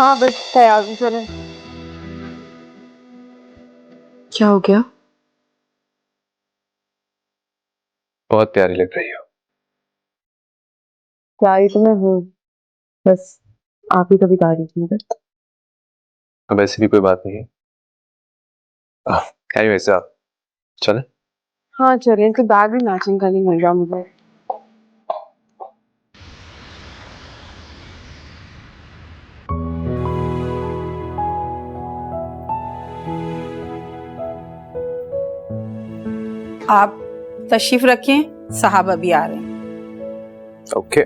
हाँ बस तैयार हूँ, चलें। क्या हो गया? बहुत प्यारी लग रही हो। प्यारी तो मैं हूँ, बस आप ही कभी तारीफ नहीं करते। अब ऐसी भी कोई बात नहीं है। खैर वैसे आप चले। हाँ चलें, इनके बैग भी मैचिंग का नहीं मिल रहा मुझे। आप तशरीफ रखें, साहब अभी आ रहे हैं। ओके।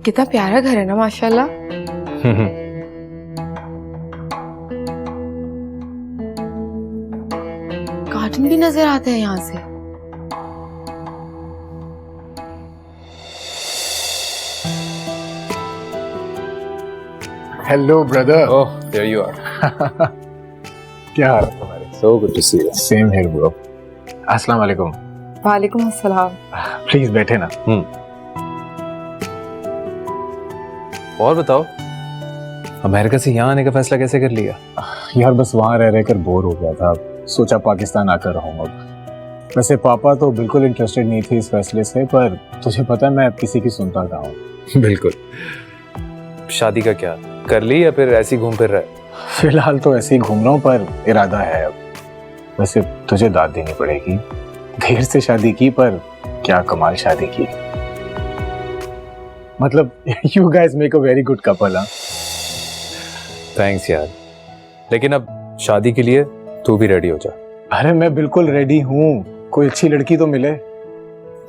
कितना प्यारा घर है ना माशाल्लाह। गार्डन भी नजर आता है यहाँ से। Hello brother. Oh there you are. क्या हाल है तुम्हारे? So good to see you. Same here bro. अस्सलाम वालेकुम। वालेकुम अस्सलाम। प्लीज बैठे ना। और बताओ, अमेरिका से यहाँ आने का फैसला कैसे कर लिया? यार बस वहाँ रह रहकर बोर हो गया था, सोचा पाकिस्तान आकर रहूंगा। वैसे पापा तो बिल्कुल इंटरेस्टेड नहीं थे इस फैसले से, पर तुझे पता है मैं किसी की सुनता रहा हूँ। बिल्कुल। शादी का क्या कर ली या फिर ऐसे ही घूम फिर रहा है? फिलहाल तो ऐसे ही घूम रहा हूँ, पर इरादा है अब। वैसे तुझे दाद देनी पड़ेगी, देर से शादी की पर क्या कमाल शादी की। मतलब you guys make a very good couple. हाँ थैंक्स यार, लेकिन अब शादी के लिए तू भी रेडी हो जा। अरे मैं बिल्कुल रेडी हूँ, कोई अच्छी लड़की तो मिले।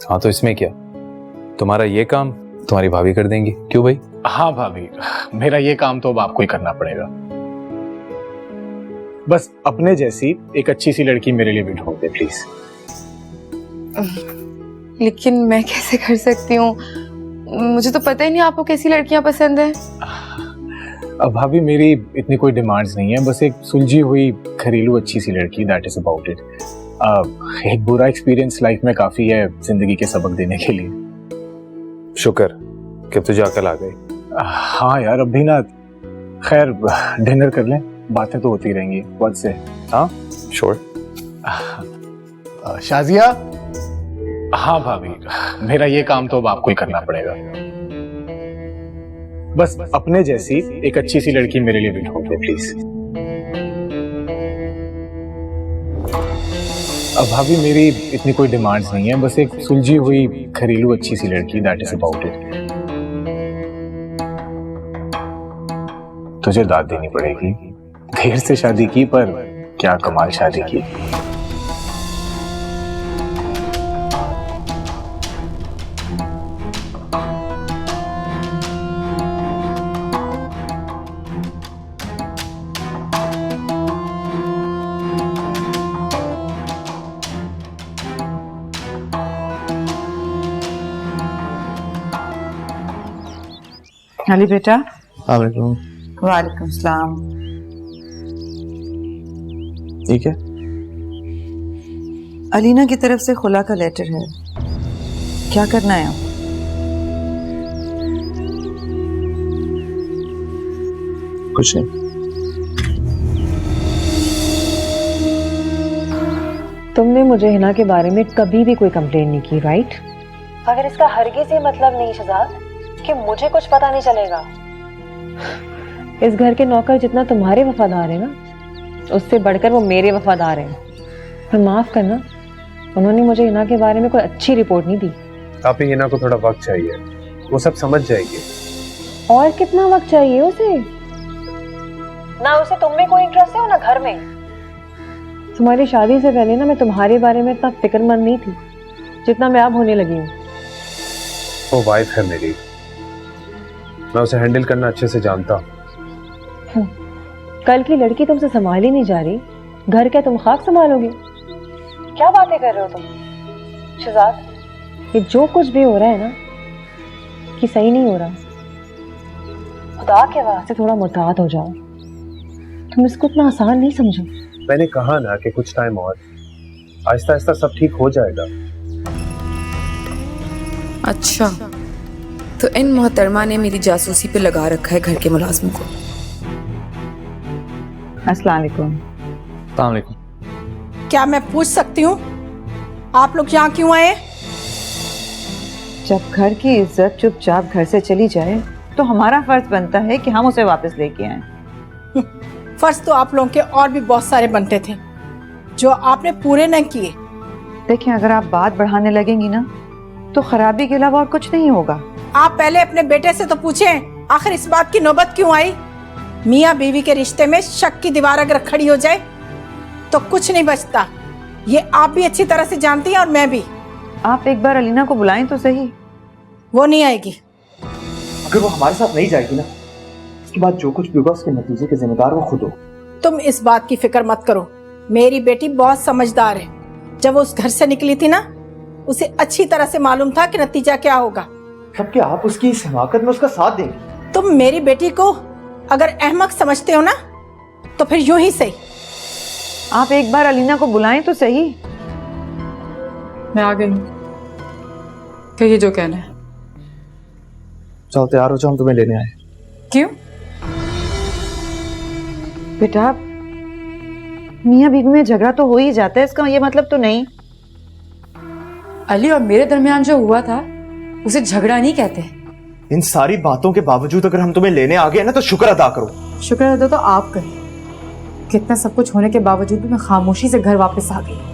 हाँ तो इसमें क्या, तुम्हारा ये काम तुम्हारी भाभी कर देंगी। क्यों भाई? हाँ भाभी, मेरा ये काम तो अब आपको ही करना पड़ेगा। बस अपने जैसी एक अच्छी सी लड़की मेरे लिए भी ढूंढ दे प्लीज। लेकिन मैं कैसे कर सकती हूँ? मुझे तो पता ही नहीं आपको कैसी लड़कियां पसंद है। अब भाभी मेरी इतनी कोई डिमांड्स नहीं है, बस एक सुलझी हुई घरेलू अच्छी सी लड़की, दैट इज अबाउट इट। एक बुरा एक्सपीरियंस लाइफ में काफी है जिंदगी के सबक देने के लिए। शुक्र कि तुझे अकल आ गई। हाँ यार, अब भी ना। खैर डिनर कर लें, बातें तो होती रहेंगी। व्हाट से? हाँ श्योर। शाजिया। हाँ भाभी, मेरा ये काम तो अब आपको ही करना पड़ेगा। बस अपने जैसी एक अच्छी सी लड़की मेरे लिए भी ढूंढ दे प्लीज। अब भाभी मेरी इतनी कोई डिमांड्स नहीं है, बस एक सुलझी हुई घरेलू अच्छी सी लड़की, दैट इज अबाउट इट। तुझे दाद देनी पड़ेगी, देर से शादी की पर क्या कमाल शादी की। अली बेटा। वालेकुम। वालेकुम सलाम। ठीक है। अलीना की तरफ से खुला का लेटर है, क्या करना है? कुछ नहीं। तुमने मुझे हिना के बारे में कभी भी कोई कंप्लेन नहीं की, राइट? मगर इसका हरगिज़ ये मतलब नहीं शहजाद कि मुझे कुछ पता नहीं चलेगा। इस घर के नौकर जितना तुम्हारे वफादार है ना, उससे बढ़कर वो मेरे वफादार हैं। पर माफ करना, उन्होंने मुझे हिना के बारे में कोई अच्छी रिपोर्ट नहीं दी। आप ही हिना को थोड़ा वक्त चाहिए, वो सब समझ जाएगी। और कितना वक्त चाहिए उसे? ना उसे तुम में कोई इंटरेस्ट है और ना घर में। तुम्हारी शादी से पहले ना मैं तुम्हारे बारे में इतना फिक्रमंद नहीं थी जितना मैं अब होने लगी हूँ। वो वाइफ है मेरी, मैं उसे हैंडल करना अच्छे से जानता हूँ। कल की लड़की तुमसे संभाली नहीं जा रही, घर क्या तुम खाक संभालोगे? क्या बातें कर रहे हो तुम शहजाद? ये जो कुछ भी हो रहा है ना, लड़की सही नहीं हो रहा। खुदा के वास्ते थोड़ा मुताद हो जाओ, तुम इसको इतना आसान नहीं समझो। मैंने कहा ना कि कुछ टाइम और, आहिस्ता आहिस्ता सब ठीक हो जाएगा। अच्छा, तो इन मोहतरमा ने मेरी जासूसी पे लगा रखा है घर के मुलाजिम को। अस्सलाम वालेकुम। अस्सलाम वालेकुम। क्या मैं पूछ सकती हूँ आप लोग यहाँ क्यों आए? जब घर की इज्जत चुपचाप घर से चली जाए तो हमारा फर्ज बनता है कि हम उसे वापस लेके आए। फर्ज तो आप लोगों के और भी बहुत सारे बनते थे जो आपने पूरे न किए। देखें, अगर आप बात बढ़ाने लगेंगी ना तो खराबी के अलावा और कुछ नहीं होगा। आप पहले अपने बेटे से तो पूछें आखिर इस बात की नौबत क्यों आई। मियाँ बीवी के रिश्ते में शक की दीवार अगर खड़ी हो जाए तो कुछ नहीं बचता। ये आप भी अच्छी तरह से जानती हैं और मैं भी। आप एक बार अलीना को बुलाएं तो सही। वो नहीं आएगी। अगर वो हमारे साथ नहीं जाएगी ना, उसके बाद जो कुछ भी होगा उसके नतीजे के जिम्मेदार वो खुद हो। तुम इस बात की फिक्र मत करो, मेरी बेटी बहुत समझदार है। जब वो उस घर से निकली थी ना, उसे अच्छी तरह से मालूम था कि नतीजा क्या होगा। तब क्या आप उसकी इस हिमाकत में उसका साथ देंगे? तुम मेरी बेटी को अगर अहमक समझते हो ना तो फिर यूं ही सही। आप एक बार अलीना को बुलाएं तो सही। मैं आ गई हूँ, कहिए जो कहना है। चलो तैयार हो जाओ, हम तुम्हें लेने आए। क्यों? बेटा, मियाँ बीवी में झगड़ा तो हो ही जाता है, इसका ये मतलब तो नहीं। अली और मेरे दरमियान जो हुआ था उसे झगड़ा नहीं कहते। इन सारी बातों के बावजूद अगर हम तुम्हें लेने आ गए ना तो शुक्र अदा करो। शुक्र अदा तो आप करें, कितना सब कुछ होने के बावजूद भी मैं खामोशी से घर वापस आ गई।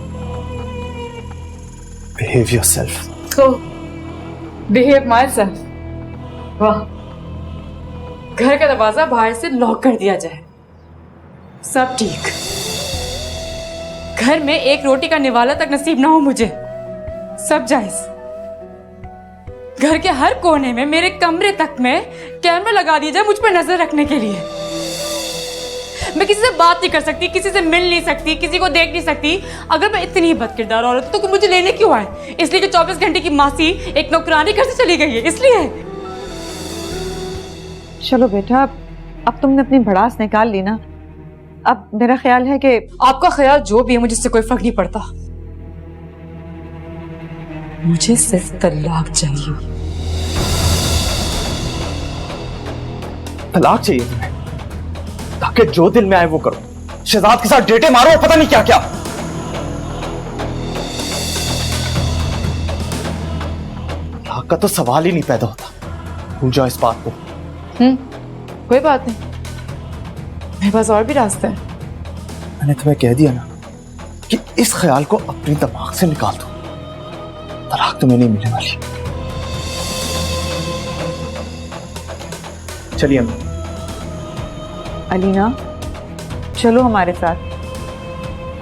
Behave yourself. तो behave myself। वाह, घर का दरवाजा बाहर से लॉक कर दिया जाए, सब ठीक। घर में एक रोटी का निवाला तक नसीब ना हो मुझे, सब जायज। घर के हर कोने में, मेरे कमरे तक में कैमरा लगा दिया जाए मुझ पर नजर रखने के लिए। मैं किसी से बात नहीं कर सकती, किसी से मिल नहीं सकती, किसी को देख नहीं सकती। अगर मैं इतनी बदकिरदार औरत तो मुझे लेने क्यों आए? इसलिए कि 24 घंटे की मासी एक नौकरानी घर से चली गई है, इसलिए। चलो बेटा, अब तुमने अपनी भड़ास निकाल ली ना। अब मेरा ख्याल है कि आपका ख्याल जो भी है, मुझे इससे कोई फर्क नहीं पड़ता। मुझे सिर्फ तलाक चाहिए। तलाक चाहिए तुम्हें ताकि जो दिल में आए वो करो, शहजाद के साथ डेटे मारो, पता नहीं क्या क्या। तलाक का तो सवाल ही नहीं पैदा होता। भूल जाओ इस बात को। कोई बात नहीं, मेरे पास और भी रास्ते हैं। मैंने तुम्हें कह दिया ना कि इस ख्याल को अपने दिमाग से निकाल दो। तलाक तुम्हें नहीं मिलने वाली। चलिए अम्मी। अलीना, चलो हमारे साथ।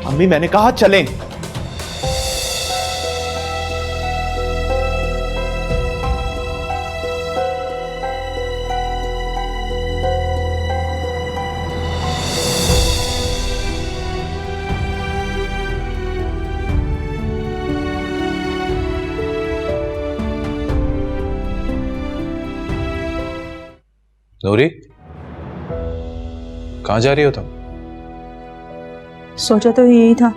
अम्मी मैंने कहा चलें। नूरी, कहाँ जा रही हो तुम? सोचा तो यही था,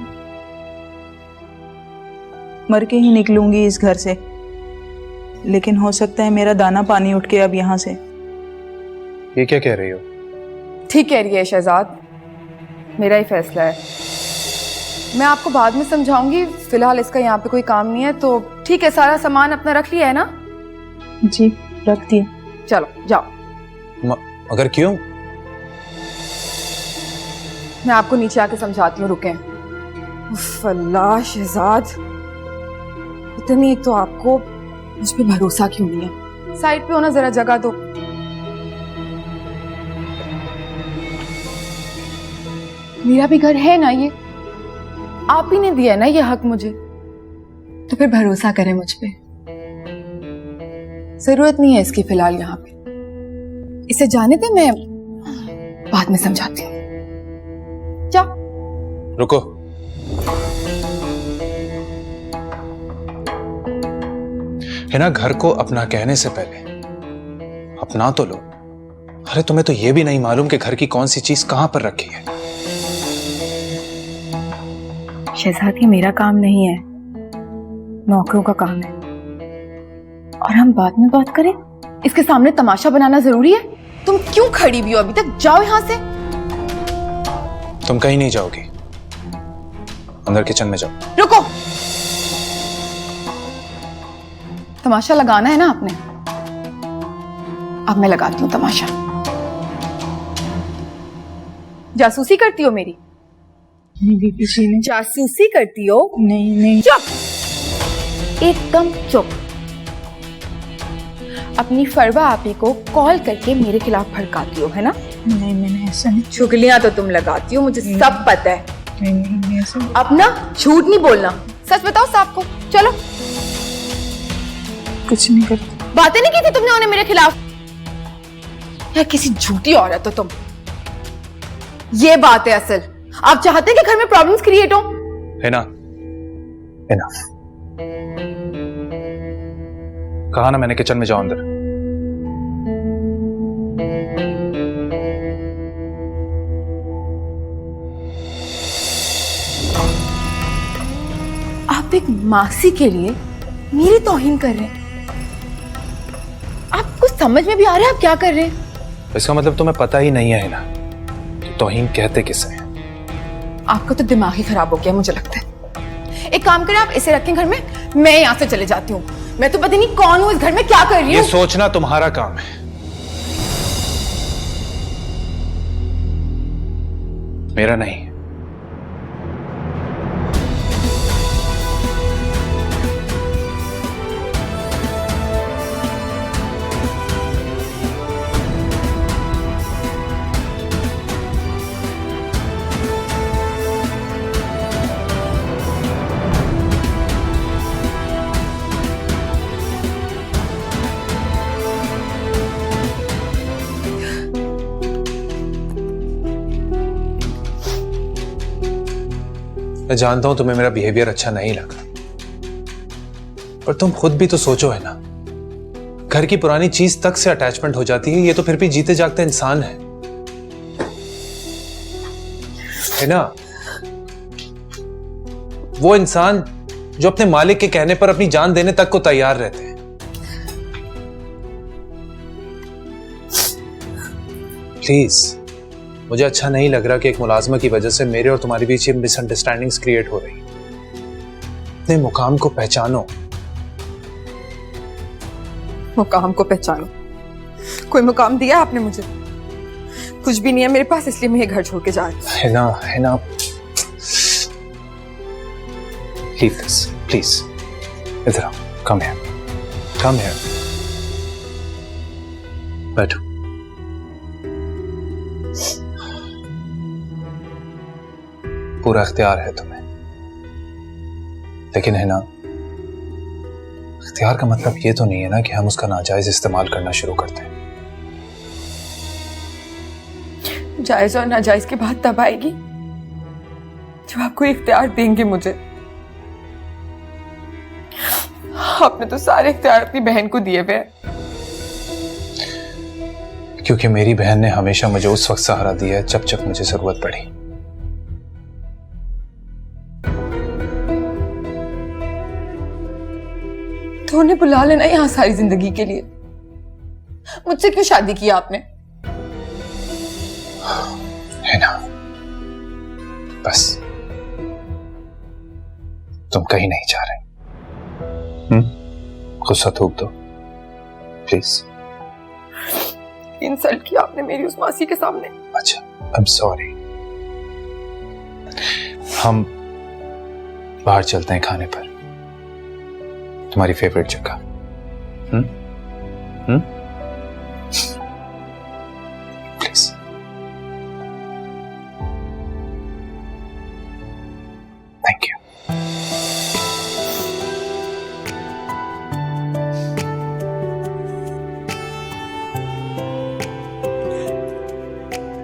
मर के ही निकलूंगी इस घर से, लेकिन हो सकता है मेरा दाना पानी उठ के अब यहाँ से। ये क्या कह रही हो? ठीक कह रही है शहजाद, मेरा ही फैसला है। मैं आपको बाद में समझाऊंगी, फिलहाल इसका यहाँ पे कोई काम नहीं है। तो ठीक है, सारा सामान अपना रख लिया है ना? जी रख दिए। चलो जाओ। अगर क्यों? मैं आपको नीचे आके समझाती हूँ, रुकें। उफ अल्लाह शहजाद, इतनी एक तो आपको मुझ पे भरोसा क्यों नहीं है? साइड पे होना, जरा जगह दो। मेरा भी घर है ना ये, आप ही ने दिया है ना ये हक मुझे, तो फिर भरोसा करें मुझ पे। जरूरत नहीं है इसकी फिलहाल यहाँ पे, इसे जाने दे, मैं बाद में समझाती हूँ। जा। रुको, है ना, घर को अपना कहने से पहले अपना तो लो। अरे तुम्हें तो ये भी नहीं मालूम कि घर की कौन सी चीज कहां पर रखी है। शहजाद, ये मेरा काम नहीं है, नौकरों का काम है। और हम बाद में बात करें, इसके सामने तमाशा बनाना जरूरी है? तुम क्यों खड़ी हुई हो अभी तक? जाओ यहां से। तुम कहीं नहीं जाओगी, अंदर किचन में जाओ। रुको, तमाशा लगाना है ना आपने? अब मैं लगाती हूँ तमाशा। जासूसी करती हो मेरी? नहीं किसी ने। जासूसी करती हो? नहीं नहीं। चुप, एकदम चुप। अपनी फरवा आपी को कॉल करके मेरे खिलाफ भड़काती हो, है ना? नहीं, मैंने ऐसा नहीं। चुगलियां तो तुम लगाती हो, मुझे सब पता है। नहीं नहीं ऐसा। अब ना झूठ नहीं बोलना, सच बताओ साहब को। चलो। कुछ नहीं करती। बातें नहीं की थी तुमने उन्हें मेरे खिलाफ? या किसी झूठी औरत हो तुम? ये बात है असल। आप चाहते हैं कि घर में प्रॉब्लम्स क्रिएट हो? है ना? इनफ। कहा ना मैंने, किचन में जाओ अंदर। आप एक मासी के लिए मेरी तौहीन कर रहे हैं? आप कुछ समझ में भी आ रहा है आप क्या कर रहे हैं? इसका मतलब तुम्हें पता ही नहीं है ना कि तौहीन कहते किसे हैं। आपका तो दिमाग ही खराब हो गया मुझे लगता है। एक काम करें, आप इसे रखें घर में, मैं यहाँ से चले जाती हूँ। मैं तो पता नहीं कौन हूँ इस घर में, क्या कर रही ये हूँ। सोचना तुम्हारा काम है, मेरा नहीं। मैं जानता हूं तुम्हें मेरा बिहेवियर अच्छा नहीं लगा, पर तुम खुद भी तो सोचो, है ना? घर की पुरानी चीज तक से अटैचमेंट हो जाती है। ये तो फिर भी जीते जागते इंसान है ना? वो इंसान जो अपने मालिक के कहने पर अपनी जान देने तक को तैयार रहते हैं। प्लीज, मुझे अच्छा नहीं लग रहा कि एक मुलाजमा की वजह से मेरे और तुम्हारे बीच ये मिसअंडरस्टैंडिंग्स क्रिएट हो रही। अपने मुकाम को पहचानो। मुकाम को पहचानो? कोई मुकाम दिया आपने मुझे? कुछ भी नहीं है मेरे पास, इसलिए मैं ये घर छोड़ के जा रही हूँ। है ना लीव दिस प्लीज। इधर आओ, कम हियर, बैठो। पूरा इख्तियार है तुम्हें, लेकिन है ना, इख्तियार का मतलब ये तो नहीं है ना कि हम उसका नाजायज इस्तेमाल करना शुरू करते हैं। जायज और नाजायज की बात तब आएगी जब आप कोई इख्तियार देंगे मुझे। आपने तो सारे इख्तियार अपनी बहन को दिए हुए हैं। क्योंकि मेरी बहन ने हमेशा मुझे उस वक्त सहारा दिया है जब जब मुझे जरूरत पड़ी। तो उन्हें बुला लेना यहाँ सारी जिंदगी के लिए। मुझसे क्यों शादी की आपने? है ना, बस तुम कहीं नहीं जा रहे। गुस्सा थूक दो प्लीज। इंसल्ट किया आपने मेरी उस मासी के सामने। अच्छा, आई एम सॉरी। हम बाहर चलते हैं खाने पर, तुम्हारी फेवरेट जगह। प्लीज। Thank you.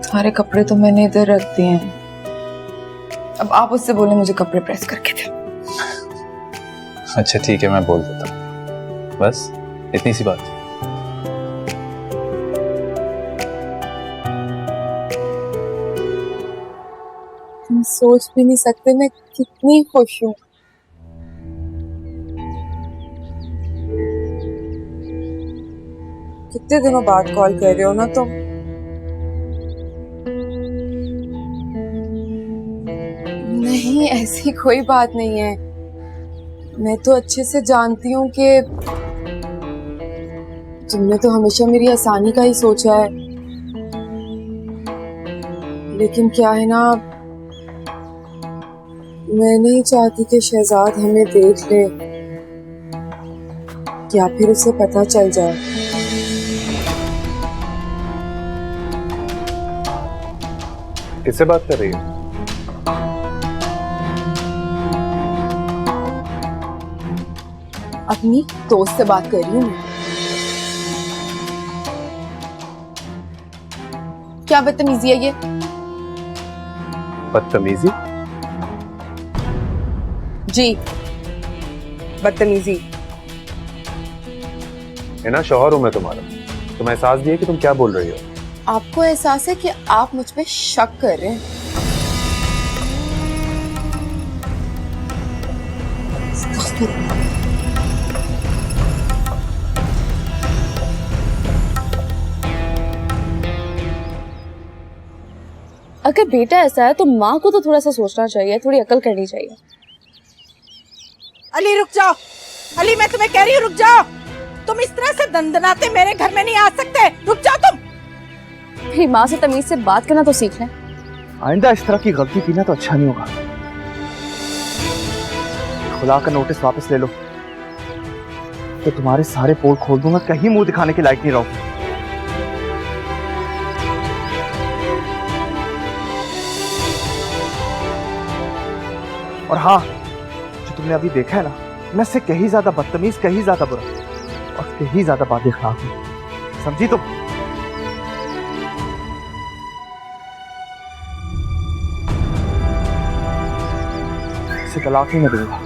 सारे कपड़े तो मैंने इधर रख दिए हैं, अब आप उससे बोले मुझे कपड़े प्रेस करके दे। अच्छा ठीक है, मैं बोल देता हूँ, बस इतनी सी बात। सोच भी नहीं सकते मैं कितनी खुश हूँ। कितने दिनों बाद कॉल कर रहे हो ना तुम? नहीं, ऐसी कोई बात नहीं है। मैं तो अच्छे से जानती हूँ कि तुमने तो हमेशा मेरी आसानी का ही सोचा है, लेकिन क्या है ना, मैं नहीं चाहती कि शहजाद हमें देख ले या फिर उसे पता चल जाए। किससे बात कर रही है? अपनी दोस्त से बात कर रही हूँ मैं। क्या बदतमीजी है ये? बदतमीजी? जी, बदतमीजी। है ना, शौहर हूं मैं तुम्हारा। तुम एहसास दिए कि तुम क्या बोल रही हो? आपको एहसास है कि आप मुझ पे शक कर रहे हैं? अगर बेटा ऐसा है तो माँ को तो थोड़ा सा सोचना चाहिए, थोड़ी अकल करनी चाहिए। अली रुक जाओ, अली मैं तुम्हें कह रही हूँ रुक जाओ। तुम इस तरह से दंदनाते मेरे घर में नहीं आ सकते, रुक जाओ तुम। मेरी माँ से तमीज से बात करना तो सीख लें। आइंदा इस तरह की गलती की ना तो अच्छा नहीं होगा। खुला का नोटिस वापस ले लो तो तुम्हारे सारे पोल खोल दूंगा, कहीं मुंह दिखाने के लायक नहीं रहोगे। और हाँ, जो तुमने अभी देखा है ना, मैं इससे कहीं ज्यादा बदतमीज, कहीं ज्यादा बुरा और कहीं ज्यादा बातें खराब हूं, समझी तुम? इसे तलाक ही मैं दूंगा।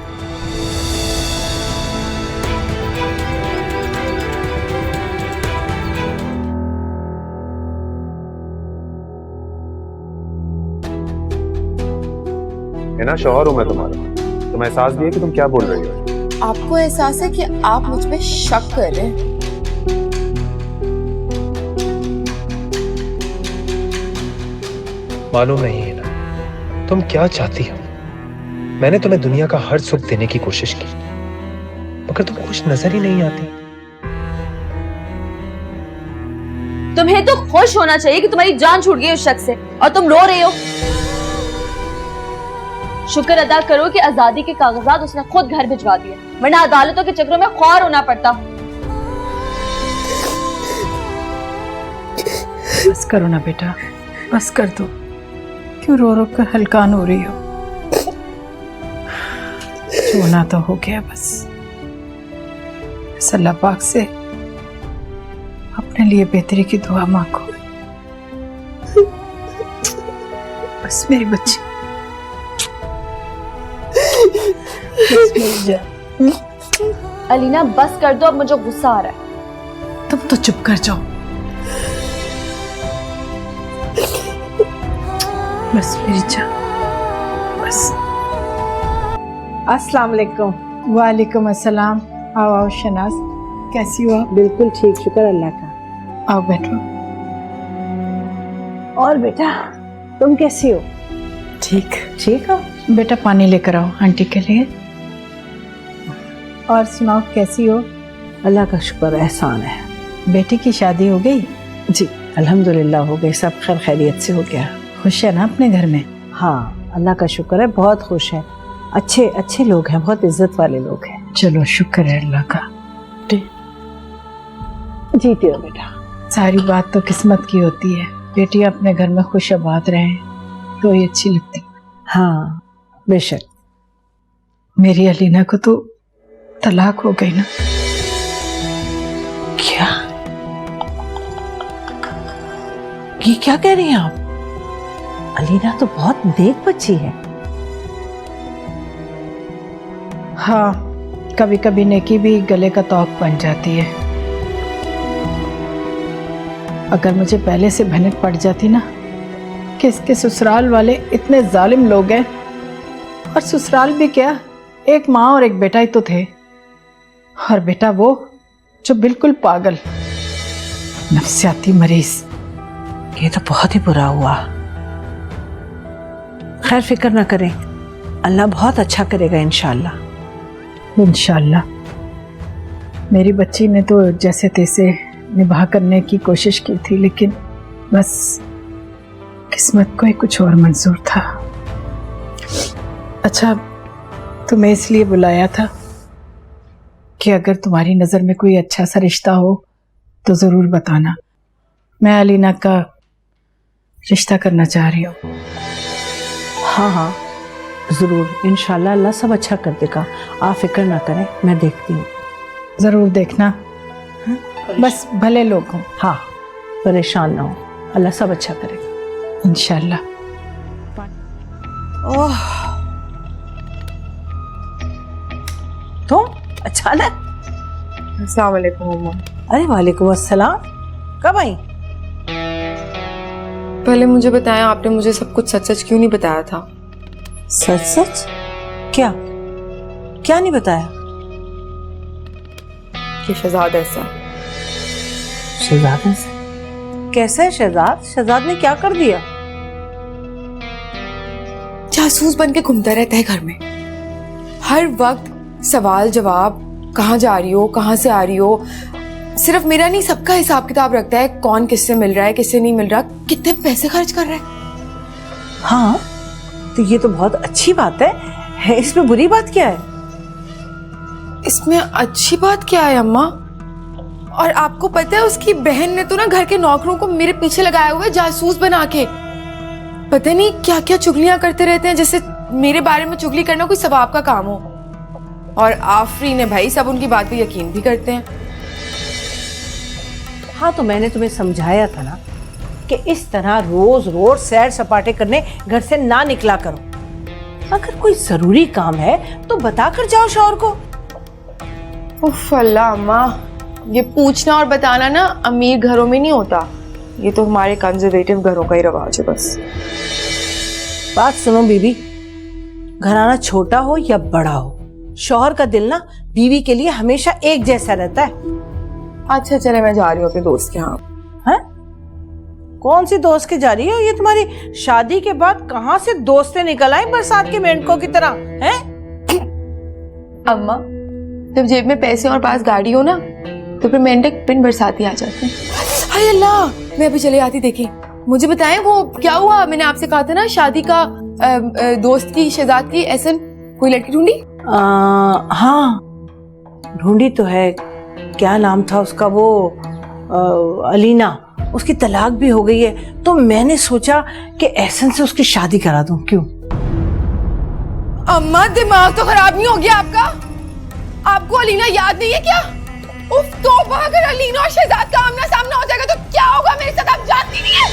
है ना, शौहर हूं मैं तुम्हारा। तुम एहसास दिए कि तुम क्या बोल रही हो? आपको एहसास है कि आप मुझ पे शक कर रहे हैं? मालूम नहीं है ना तुम क्या चाहती हो। मैंने तुम्हें दुनिया का हर सुख देने की कोशिश की, मगर तुम खुश नजर ही नहीं आती। तुम्हें तो खुश होना चाहिए कि तुम्हारी जान छूट गई उस शख्स से, और तुम रो रहे हो। शुक्र अदा करो कि आजादी के कागजात उसने खुद घर भिजवा दिए, वरना अदालतों के चक्रों में ख्वार होना पड़ता। बस करो ना बेटा, बस कर दो। क्यों रो रो कर हलकान हो रही हो? होना तो हो गया बस। अल्लाह पाक से अपने लिए बेहतरी की दुआ मांगो। बस मेरी बच्ची, बस मेरी जान। अलीना बस कर दो, अब मुझे गुस्सा आ रहा है। तुम तो चुप कर जाओ। बस मेरी जान, बस। अस्सलाम वालेकुम। वालेकुम अस्सलाम। आओ आओ शनाज, कैसी हो आप? बिल्कुल ठीक, शुक्र अल्लाह का। आओ बैठो। और बेटा तुम कैसी हो? ठीक ठीक हो? बेटा पानी लेकर आओ आंटी के लिए। और सुनाओ कैसी हो? अल्लाह का शुक्र, एहसान है। बेटी की शादी हो गई? जी अल्हम्दुलिल्लाह हो गई, सब खैर खैरियत से हो गया। खुश है ना अपने घर में? हाँ अल्लाह का शुक्र है, बहुत खुश है। अच्छे अच्छे लोग हैं, बहुत इज्जत वाले लोग हैं। चलो शुक्र है अल्लाह का। जीती हो बेटा। सारी बात तो किस्मत की होती है। बेटी अपने घर में खुश आबाद रहे तो ये अच्छी लगती। हाँ बेशक। मेरी अलीना को तो तलाक हो गई ना? क्या? ये क्या कह रही हैं आप? अलीना तो बहुत नेक बच्ची है। हाँ, कभी कभी नेकी भी गले का तौक बन जाती है। अगर मुझे पहले से भनक पड़ जाती ना कि इसके ससुराल वाले इतने जालिम लोग हैं, और ससुराल भी क्या, एक माँ और एक बेटा ही तो थे, और बेटा वो जो बिल्कुल पागल, नफसियाती मरीज। ये तो बहुत ही बुरा हुआ। खैर फिक्र ना करें, अल्लाह बहुत अच्छा करेगा इंशाल्लाह। इंशाल्लाह। मेरी बच्ची ने तो जैसे तैसे निभा करने की कोशिश की थी, लेकिन बस किस्मत को ही कुछ और मंजूर था। अच्छा, तुम्हें इसलिए बुलाया था कि अगर तुम्हारी नज़र में कोई अच्छा सा रिश्ता हो तो ज़रूर बताना। मैं अलीना का रिश्ता करना चाह रही हूँ। हाँ हाँ ज़रूर, इंशाल्लाह अल्लाह सब अच्छा कर देगा, आप फिक्र ना करें, मैं देखती हूँ। ज़रूर देखना, बस भले लोग हों। हाँ, परेशान ना हो, अल्लाह सब अच्छा करेगा इंशाल्लाह। ओह, तो अचानक। अस्सलाम वालेकुम अम्मा। अरे वालेकुम अस्सलाम, कब आई? पहले मुझे बताया, आपने मुझे सब कुछ सच सच क्यों नहीं बताया था? सच सच? क्या क्या नहीं बताया? कि शहजाद ऐसा। शहजाद ऐसा कैसा है? शहजाद शहजाद ने क्या कर दिया? जासूस बन के घूमता रहता है घर में, हर वक्त सवाल जवाब, कहाँ जा रही हो, कहाँ से आ रही हो। सिर्फ मेरा नहीं, सबका हिसाब किताब रखता है, कौन किससे मिल रहा है, किससे नहीं मिल रहा, कितने पैसे खर्च कर रहा है। हाँ, तो ये तो बहुत अच्छी बात है, इसमें बुरी बात क्या है? इसमें अच्छी बात क्या है अम्मा? और आपको पता है, उसकी बहन ने तो ना घर के नौकरों को मेरे पीछे लगाया हुआ है, जासूस बना के। पता नहीं क्या क्या चुगलियां करते रहते हैं, जैसे मेरे बारे में चुगली करना कोई सवाब का काम हो। और आफरीन है भाई, सब उनकी बात पे यकीन भी करते हैं। हाँ, तो मैंने तुम्हें समझाया था ना कि इस तरह रोज रोज सैर सपाटे करने घर से ना निकला करो। अगर कोई जरूरी काम है तो बता कर जाओ शौहर को। उफ अल्लाह अम्मा, ये पूछना और बताना ना अमीर घरों में नहीं होता, ये तो हमारे कंजर्वेटिव घरों का ही रवाज है बस। बात सुनो बीबी, घराना छोटा हो या बड़ा हो, शौहर का दिल ना बीवी के लिए हमेशा एक जैसा रहता है। अच्छा चले, मैं जा रही हूँ अपने दोस्त के यहाँ। हैं? कौन सी दोस्त के जा रही है? ये तुम्हारी शादी के बाद कहाँ से दोस्तें निकल आई बरसात के मेंढकों की तरह हैं? अम्मा, जब जेब में पैसे और पास गाड़ी हो ना, तो फिर मेंढक बिन बरसाती आ जाते हैं। हाय अल्लाह, मैं अभी चले आती। देखी, मुझे बताएं वो क्या हुआ? मैंने आपसे कहा था ना शादी का दोस्त की, शहजाद की, ऐसा कोई लड़की ढूंढी? हाँ ढूंढी तो है। क्या नाम था उसका? वो अलीना। उसकी तलाक भी हो गई है, तो मैंने सोचा कि एहसन से उसकी शादी करा दूं। क्यों? अम्मा, दिमाग तो खराब नहीं हो गया आपका? आपको अलीना याद नहीं है क्या? उफ तौबा, अगर अलीना और शहजाद का आमना सामना हो जाएगा तो क्या होगा मेरे साथ, आप जानती नहीं है।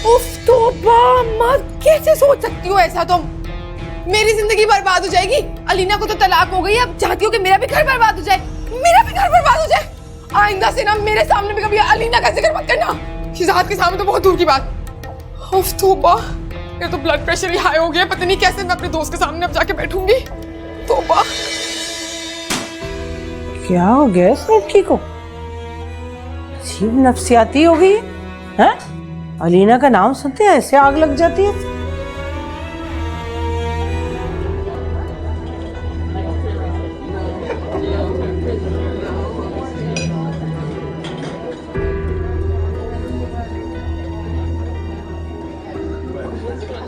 उफ तौबा अम्मा, कैसे सोच सकती हो ऐसा तुम? मेरी जिंदगी बर्बाद हो जाएगी। अलीना को तो तलाक हो गई, अब चाहती हो कि मेरा भी घर बर्बाद हो जाए, मेरा भी घर बर्बाद हो जाए। आइंदा से ना मेरे सामने भी कभी अलीना का जिक्र मत करना, शहजाद के सामने तो बहुत दूर की बात। उफ तौबा, मेरा तो ब्लड प्रेशर ही हाई हो गया, पता नहीं कैसे मैं अपने दोस्त के सामने अब जाके बैठूंगी। तौबा, क्या हो गया इस लड़की को? अजीब नफसियाती हो गई है। अलीना का नाम सुनते हैं ऐसे आग लग जाती है।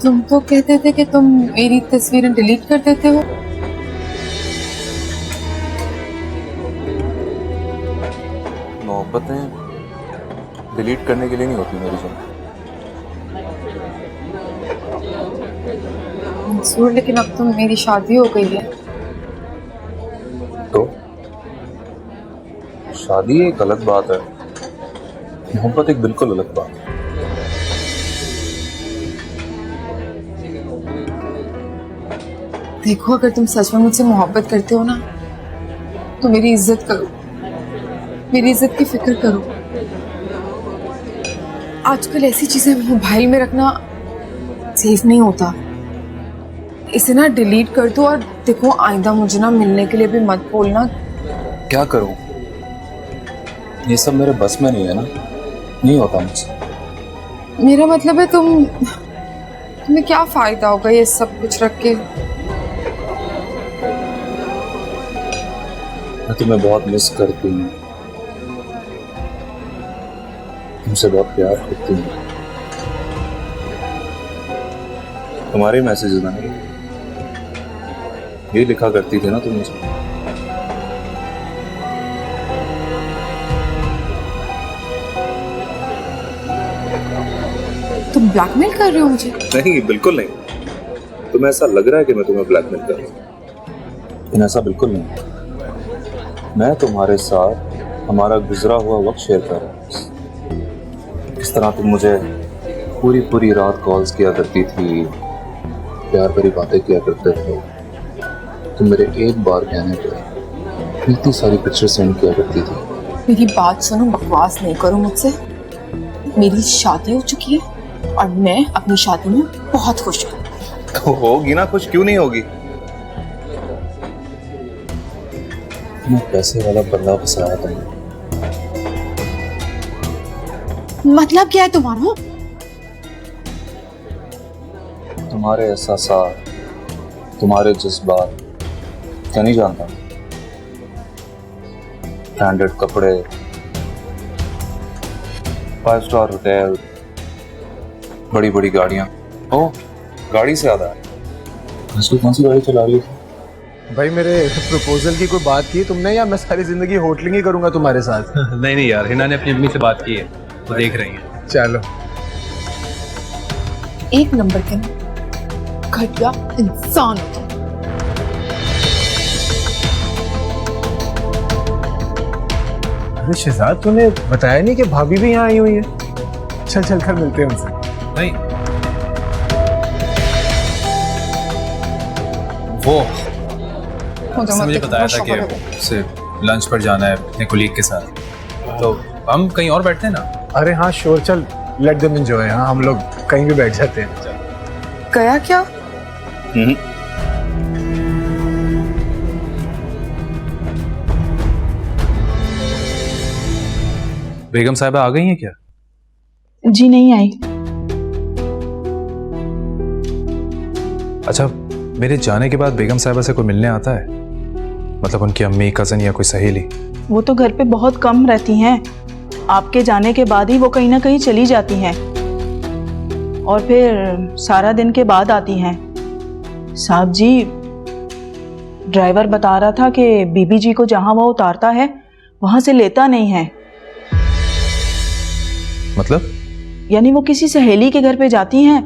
तुम तो कहते थे कि तुम मेरी तस्वीरें डिलीट कर देते हो। मोहब्बतें डिलीट करने के लिए नहीं होती मेरी जान। मंसूर, लेकिन अब तो मेरी शादी हो गई है। तो शादी एक अलग बात है, मोहब्बत एक बिल्कुल अलग बात है। देखो, अगर तुम सच में मुझसे मोहब्बत करते हो ना, तो मेरी इज्जत करो, मेरी इज्जत की फिक्र करो। आजकल ऐसी चीजें मोबाइल में रखना सेफ नहीं होता। इसे ना डिलीट कर दो और देखो आइंदा मुझे ना मिलने के लिए भी मत बोलना। क्या करूं? ये सब मेरे बस में नहीं है ना, नहीं होता मुझसे। मेरा मतलब है तुम्हें क्या फायदा होगा ये सब कुछ रख के। मैं तुम्हें बहुत मिस करती हूँ, तुमसे बहुत प्यार करती हूँ। तुम्हारे मैसेजेस ना ये लिखा करती थी ना तुम मुझे। तुम ब्लैकमेल कर रहे हो मुझे? नहीं, बिल्कुल नहीं। तुम्हें ऐसा लग रहा है कि मैं तुम्हें ब्लैकमेल कर रहा हूँ, लेकिन ऐसा बिल्कुल नहीं। मैं तुम्हारे साथ हमारा गुजरा हुआ वक्त शेयर कर रहा हूँ। किस तरह तुम मुझे पूरी रात कॉल्स किया करती थी, प्यार भरी बातें किया करते थे। तुम मेरे एक बार कहने पर इतनी सारी पिक्चर सेंड किया करती थी। मेरी बात सुनो, बकवास नहीं करो मुझसे। मेरी शादी हो चुकी है और मैं अपनी शादी में बहुत खुश हूँ। तो होगी ना खुश, क्यों नहीं होगी? मैं पैसे वाला बंदा फंसाया था। मतलब क्या है तुम्हारा? तुम्हारे एहसासात, तुम्हारे जज्बात क्या नहीं जानता? ब्रांडेड कपड़े, 5 स्टार होटल, बड़ी बड़ी गाड़ियां। ओ, गाड़ी से याद आया, आजकल कौन सी गाड़ी चला रही है? भाई मेरे प्रपोजल की कोई बात की तुमने, या मैं सारी जिंदगी होटलिंग ही करूंगा तुम्हारे साथ? नहीं यार, हिना ने अपनी अम्मी से बात की है, वो देख रही है। चलो। एक नंबर के घटिया इंसान हो तुम। अरे शहजाद, तूने बताया नहीं कि भाभी भी यहाँ आई हुई है? चल कर मिलते हैं उनसे। नहीं, वो मुझे बताया था कि उसे लंच पर जाना है अपने कोलीग के साथ, तो हम कहीं और बैठते हैं ना। अरे हाँ श्योर, चल लेट देम एंजॉय। हाँ, हम लोग कहीं भी बैठ जाते हैं। गया क्या? बेगम साहिबा आ गई हैं क्या? जी नहीं आई। अच्छा, मेरे जाने के बाद बेगम साहिबा से कोई मिलने आता है? मतलब उनकी अम्मी, कजन या कोई सहेली? वो तो घर पे बहुत कम रहती हैं। आपके जाने के बाद ही वो कहीं ना कहीं चली जाती हैं और फिर सारा दिन के बाद आती हैं। साहब जी, ड्राइवर बता रहा था कि बीबी जी को जहां वो उतारता है वहां से लेता नहीं है। मतलब? यानी वो किसी सहेली के घर पे जाती हैं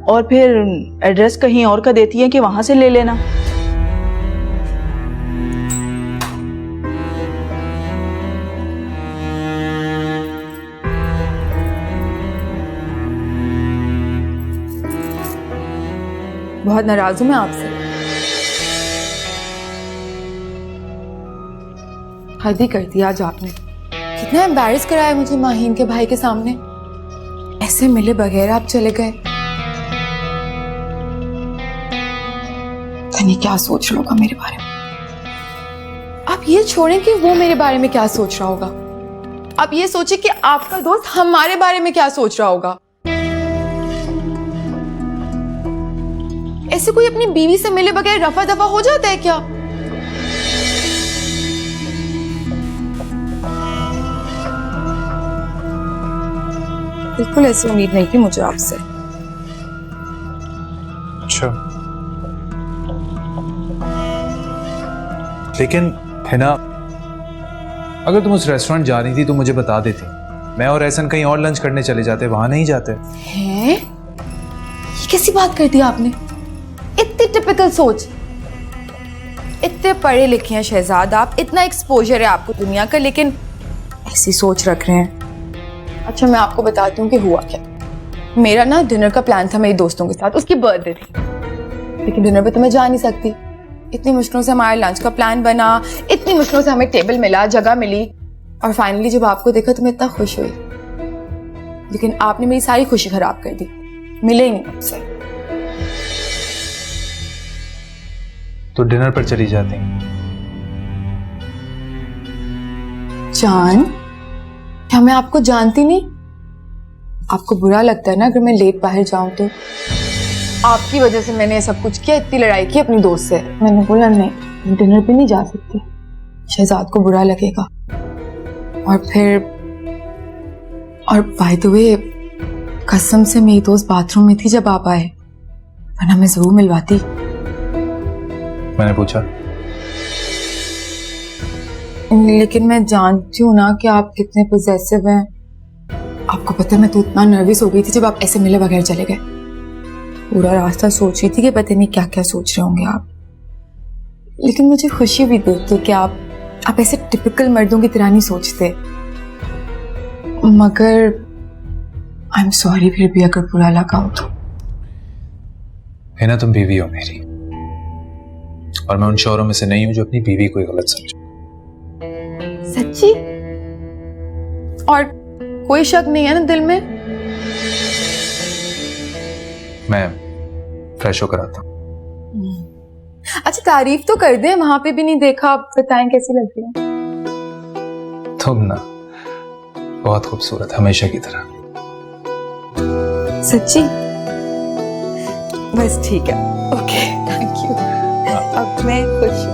और फिर एड्रेस कहीं और का देती है कि वहां से ले लेना। बहुत नाराज हूं मैं आपसे। हद ही कर दिया आज आपने। कितना एम्बैरेस कराया मुझे माहीन के भाई के सामने। ऐसे मिले बगैर आप चले गए। नहीं क्या सोच रहा होगा मेरे बारे में। आप ये छोड़ें कि वो मेरे बारे में क्या सोच रहा होगा। आप ये सोचे कि आपका दोस्त हमारे बारे में क्या सोच रहा होगा। ऐसे कोई अपनी बीवी से मिले बगैर रफा दफा हो जाता है क्या? बिल्कुल ऐसी उम्मीद नहीं थी मुझे आपसे। अच्छा, लेकिन हिना, अगर तुम उस रेस्टोरेंट जा रही थी तो मुझे बता देती। मैं और एहसन कहीं और लंच करने चले जाते, वहां नहीं जाते। हैं? ये कैसी बात कर दी आपने? इतनी टिपिकल सोच। इतने पढ़े लिखे हैं शहजाद आप, इतना एक्सपोजर है आपको दुनिया का, लेकिन ऐसी सोच रख रहे हैं। अच्छा, मैं आपको बताती हूँ कि हुआ क्या। मेरा ना डिनर का प्लान था मेरे दोस्तों के साथ, उसकी बर्थडे थी, लेकिन डिनर पे तो मैं जा नहीं सकती। इतनी मुश्किलों से हमारे लंच का प्लान बना, इतनी मुश्किलों से हमें टेबल मिला, जगह मिली, और फाइनली जब आपको देखा तो मैं इतना खुश हुई। लेकिन आपने मेरी सारी खुशी खराब कर दी। मिले ही नहीं आपसे। तो डिनर पर चली जाती। जान, क्या मैं आपको जानती नहीं? आपको बुरा लगता है ना अगर मैं लेट बाहर जाऊं तो? आपकी वजह से मैंने सब कुछ किया, इतनी लड़ाई की अपनी दोस्त से। मैंने बोला नहीं, डिनर पे नहीं जा सकती, शहजाद को बुरा लगेगा। और बाय द वे, कसम से मेरी दोस्त बाथरूम में थी जब आप आए, वरना मैं जरूर मिलवाती। मैंने पूछा, लेकिन मैं जानती हूँ ना कि आप कितने पोजेसिव हैं। आपको पता है मैं तो इतना नर्वस हो गई थी जब आप ऐसे मिले बगैर चले गए। पूरा रास्ता सोच रही थी कि पता नहीं क्या क्या सोच रहे होंगे आप। लेकिन मुझे खुशी भी देख के कि आप ऐसे टिपिकल मर्दों की तरह नहीं सोचते। मगर आई एम सॉरी फिर भी अगर बुरा लगा हो तो। है ना, तुम बीवी हो मेरी, और मैं उन शौहरों में से नहीं हूं जो अपनी बीवी को गलत समझे। सच्ची? और कोई शक नहीं है ना दिल में? मैं फ्रेश होकर आता हूं। अच्छा, तारीफ तो कर दे, वहां पे भी नहीं देखा। आप बताएं कैसी लग रही है? तुम ना बहुत खूबसूरत, हमेशा की तरह। सच्ची? बस ठीक है, ओके, थैंक यू। अब मैं खुश हूँ।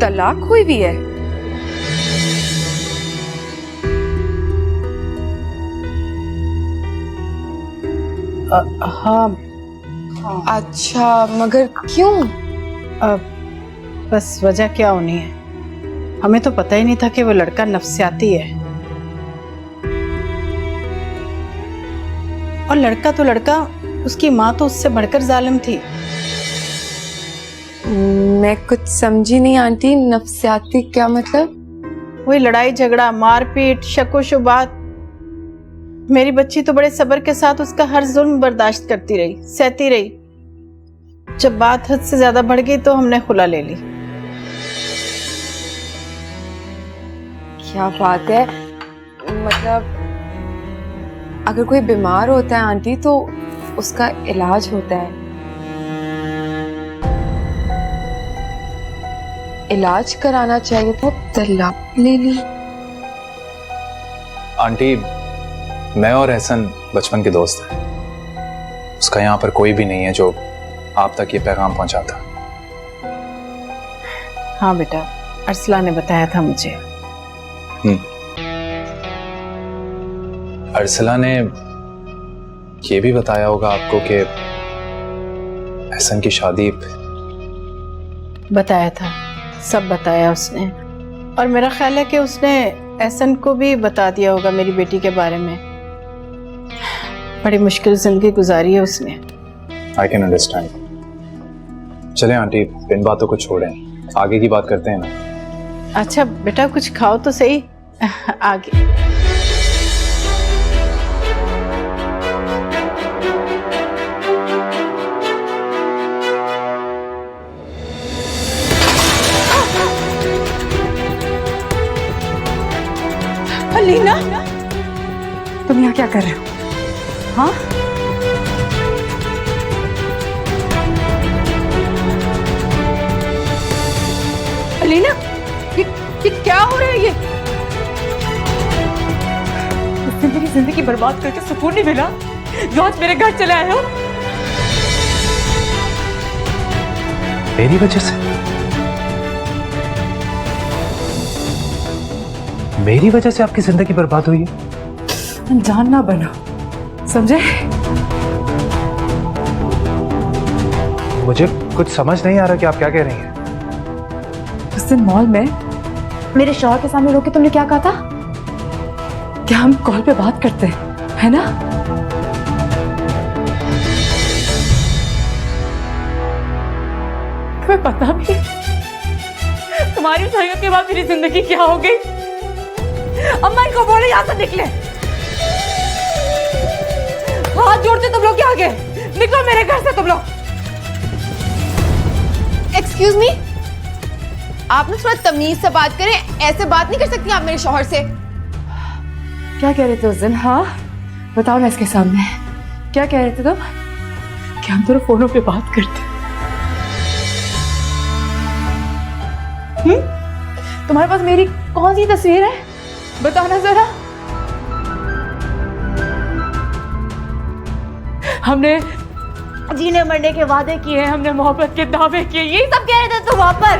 तलाक हुई भी है? हाँ। अच्छा, मगर क्यों? बस वजह क्या होनी है, हमें तो पता ही नहीं था कि वो लड़का नफ्सियाती है। और लड़का तो लड़का, उसकी माँ तो उससे बढ़कर जालिम थी। मैं कुछ समझी नहीं आंटी, नफ्सियाती क्या मतलब? वही लड़ाई झगड़ा, मारपीट, शको शुबात। मेरी बच्ची तो बड़े सब्र के साथ उसका हर जुल्म बर्दाश्त करती रही, सहती रही। जब बात हद से ज्यादा बढ़ गई तो हमने खुला ले ली। क्या बात है, मतलब अगर कोई बीमार होता है आंटी तो उसका इलाज होता है। इलाज कराना चाहिए था, तलाक ले ली। आंटी, मैं और एहसन बचपन के दोस्त हैं। उसका यहाँ पर कोई भी नहीं है जो आप तक ये पैगाम पहुंचाता। हाँ बेटा, अरसला ने बताया था मुझे। अरसला ने ये भी बताया होगा आपको कि एहसन की शादी। बताया था, सब बताया उसने। और मेरा ख्याल है कि उसने एहसन को भी बता दिया होगा मेरी बेटी के बारे में। बड़ी मुश्किल जिंदगी गुजारी है उसने। I can understand. चलें आंटी, इन बातों को छोड़ें, आगे की बात करते हैं ना। अच्छा बेटा, कुछ खाओ तो सही। आगे अलीना, तुम यहाँ क्या कर रहे हो? हाँ, अलीना, ये क्या हो रहा है? ये उसने मेरी जिंदगी बर्बाद करके सुकून नहीं मिला जो आज मेरे घर चले आए हो। मेरी वजह से? मेरी वजह से आपकी जिंदगी बर्बाद हुई है? अनजान ना बनो, समझे? मुझे कुछ समझ नहीं आ रहा कि आप क्या कह रही हैं। उस दिन मॉल में मेरे शौहर के सामने रोके तुमने क्या कहा था? क्या हम कॉल पे बात करते हैं, है ना? तुम्हें पता भी तुम्हारी उस हरकत के बाद मेरी जिंदगी क्या हो गई? अम्मा इनको बोले यहाँ से निकले। हाथ जोड़ते तुम लोग क्या गए? निकलो मेरे घर से तुम लोग। एक्सक्यूज मी, आप ना थोड़ा तमीज से बात करें, ऐसे बात नहीं कर सकती आप मेरे शौहर से। क्या कह रहे थे उस दिन? हाँ बताओ ना इसके सामने, क्या कह रहे थे तुम? कि हम दोनों फोनों पे बात करते। तुम्हारे पास मेरी कौन सी तस्वीर है, बताओ ना जरा। हमने जीने मरने के वादे किए, हमने मोहब्बत के दावे किए, यही सब कह रहे थे तुम वहां पर।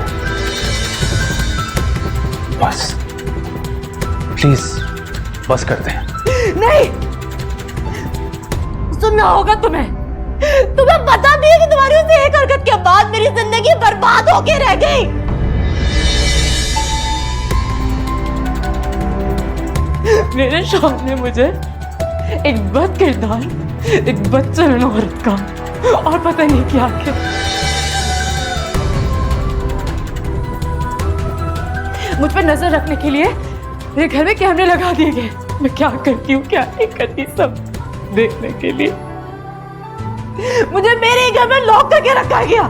बस प्लीज बस करते हैं। नहीं सुनना होगा तुम्हें पता भी है कि तुम्हारी उस एक हरकत के बाद मेरी जिंदगी बर्बाद होके रह गई। मेरे शौहर ने मुझे एक बद किरदार, एक बदचलन औरत का और पता नहीं क्या क्या। मुझ पर नजर रखने के लिए मेरे घर में कैमरे लगा दिए गए। मैं क्या करती हूँ क्या नहीं करती सब देखने के लिए मुझे मेरे घर में लॉक करके रखा गया।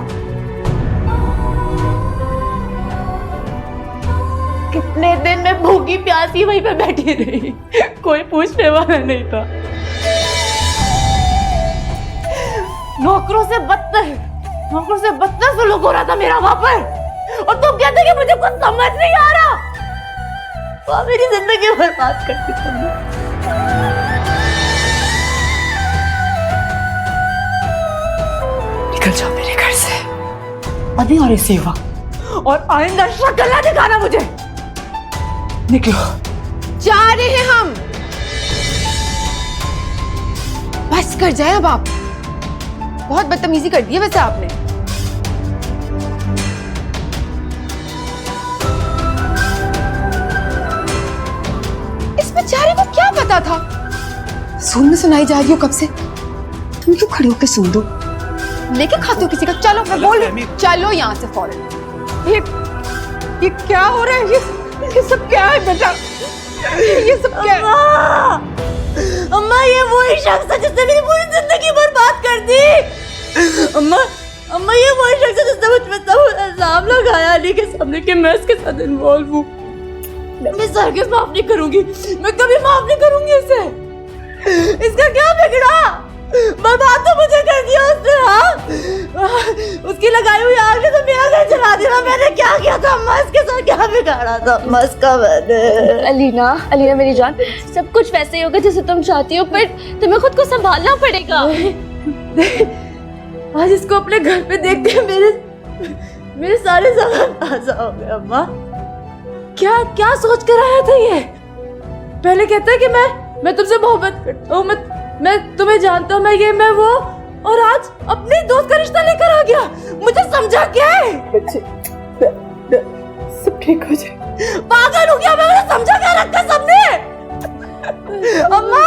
कितने दिन मैं भूखी प्यासी वहीं पे बैठी रही, कोई पूछने वाला नहीं था। नौकरों से बदतर सुलूक हो रहा था मेरा वहां पर, और तुम कहते कि मुझे कुछ समझ नहीं आ रहा। तो मेरी जिंदगी बर्बाद करती तुमने। निकल जाओ मेरे घर से अभी और इसी वक्त, और आइंदा शक्ल ना दिखाना मुझे। निकलो। जा रहे हैं हम। बस कर जाए अब आप, बहुत बदतमीजी कर दी है वैसे आपने। इस बेचारे को क्या पता था? सुन में सुनाई जा रही हो कब से। तुम क्यों खड़े होकर सुन दो? लेके खाते हो किसी का? चलो मैं बोल, चलो यहाँ से फौरन। ये क्या हो रहा है? ये सब क्या है बेटा? ये सब क्या है? अम्मा ये वही शख्स है जिसने मेरी पूरी जिंदगी बर्बाद कर दी। अम्मा ये वही शख्स है जिसने मुझ पे सब इल्जाम लगाया अली के सामने कि मैं इसके साथ इन्वॉल्व हूँ। मैं हरगिज़ माफ नहीं करूंगी, मैं कभी माफ नहीं करूंगी इसे। इसका क्या बिगड़ा? बर्बाद तो मुझे कर दिया उसने। हाँ उसकी लगाई हुई आग ने तो मेरा घर जला दिया। मैंने क्या किया था अम्मा? इसके साथ क्या बिगाड़ा था अम्मा इसका मैंने? अलीना मेरी जान, सब कुछ वैसे ही होगा जैसे तुम चाहती हो, पर तुम्हें खुद को संभालना पड़ेगा। आज इसको अपने घर पे देख के मेरे सारे ज़ख्म ताज़ा हो गए। अम्मा क्या सोच कर आया था ये? पहले कहता है कि मैं तुमसे मोहब्बत करता हूँ, मैं तुम्हें जानता हूँ, मैं वो, और आज अपने दोस्त का रिश्ता लेकर आ गया। मुझे समझा क्या है? सब ठीक हो जाए। पागल हो गया मैं? मुझे समझा क्या रखा सबने? अम्मा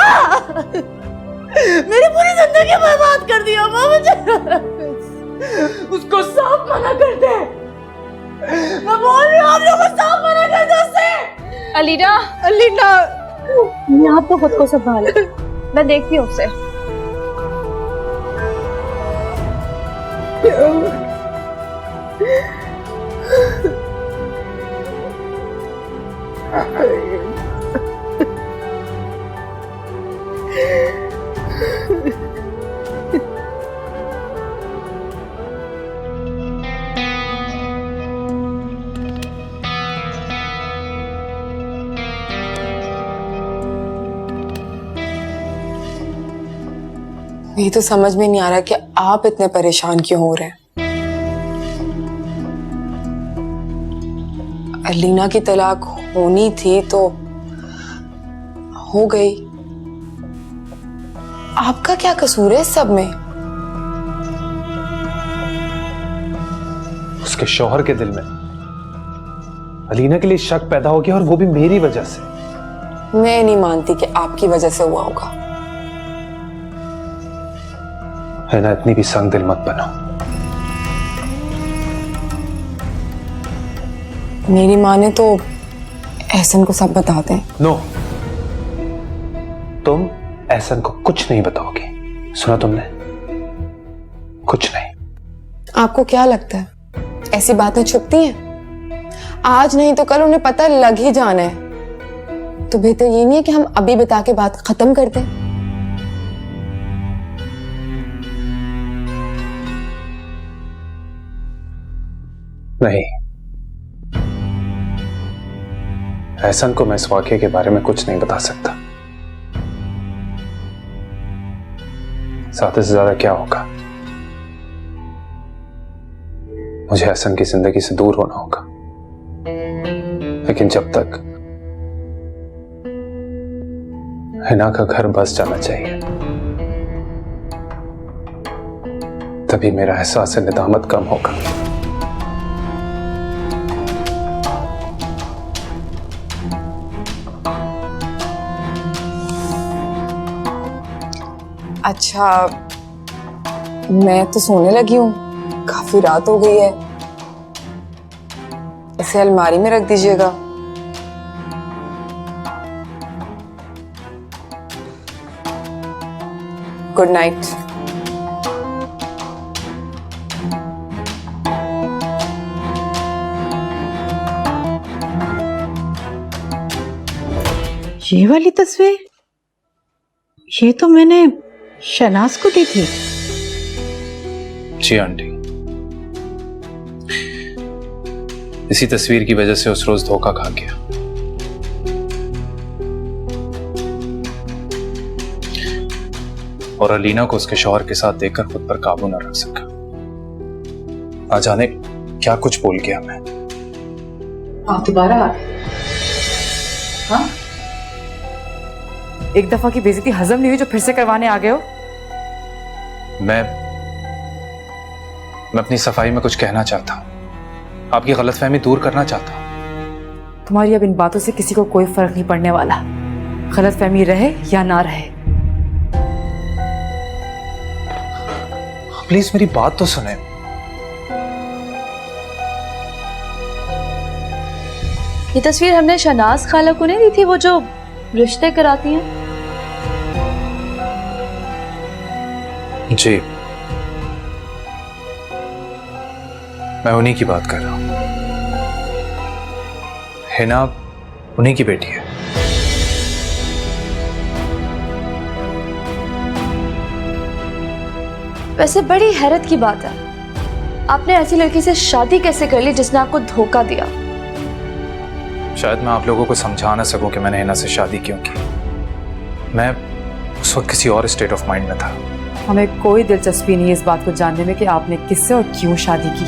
मेरी पूरी जिंदगी बर्बाद कर दी अम्मा। मुझे उसको साफ मना कर दे। मैं बोल रही हूँ आप लोगों को साफ मना कर दो उससे। अलीना आप तो खुद को संभालो, मैं देखती हूँ उसे। ये तो समझ में नहीं आ रहा कि आप इतने परेशान क्यों हो रहे हैं। अलीना की तलाक होनी थी तो हो गई। आपका क्या कसूर है इस सब में? उसके शौहर के दिल में अलीना के लिए शक पैदा हो गया, और वो भी मेरी वजह से। मैं नहीं मानती कि आपकी वजह से हुआ होगा। है ना, इतनी भी संग दिल मत बनो। मेरी माँ ने तो एहसन को सब बता दें। नो, तुम एहसन को कुछ नहीं बताओगे। सुना तुमने? कुछ नहीं। आपको क्या लगता है ऐसी बातें छुपती हैं? आज नहीं तो कल उन्हें पता लग ही जाना है। तो बेहतर ये नहीं है कि हम अभी बता के बात खत्म कर दें? नहीं, एहसन को मैं इस वाकये के बारे में कुछ नहीं बता सकता। ज्यादा से ज्यादा क्या होगा, मुझे एहसन की जिंदगी से दूर होना होगा। लेकिन जब तक हिना का घर बस जाना चाहिए, तभी मेरा एहसास निदामत कम होगा। अच्छा, मैं तो सोने लगी हूँ, काफी रात हो गई है। इसे अलमारी में रख दीजिएगा। Good night. ये वाली तस्वीर, ये तो मैंने शनाज को दी थी। जी आंटी, इसी तस्वीर की वजह से उस रोज धोखा खा गया। और अलीना को उसके शौहर के साथ देखकर खुद पर काबू न रख सका। ना जाने क्या कुछ बोल गया मैं। आप दोबारा आ गए? हाँ? एक दफा की बेइज्जती हजम नहीं हुई जो फिर से करवाने आ गए हो? मैं अपनी सफाई में कुछ कहना चाहता हूं, आपकी गलतफहमी दूर करना चाहता हूं। तुम्हारी अब इन बातों से किसी को कोई फर्क नहीं पड़ने वाला, गलतफहमी रहे या ना रहे। प्लीज मेरी बात तो सुने। ये तस्वीर हमने शनाज खाला को नहीं दी थी, वो जो रिश्ते कराती हैं? जी, मैं उन्हीं की बात कर रहा हूं। हिना उन्हीं की बेटी है। वैसे बड़ी हैरत की बात है, आपने ऐसी लड़की से शादी कैसे कर ली जिसने आपको धोखा दिया? शायद मैं आप लोगों को समझा ना सकूं कि मैंने हिना से शादी क्यों की। मैं उस वक्त किसी और स्टेट ऑफ माइंड में था। हमें कोई दिलचस्पी नहीं है इस बात को जानने में कि आपने किससे और क्यों शादी की।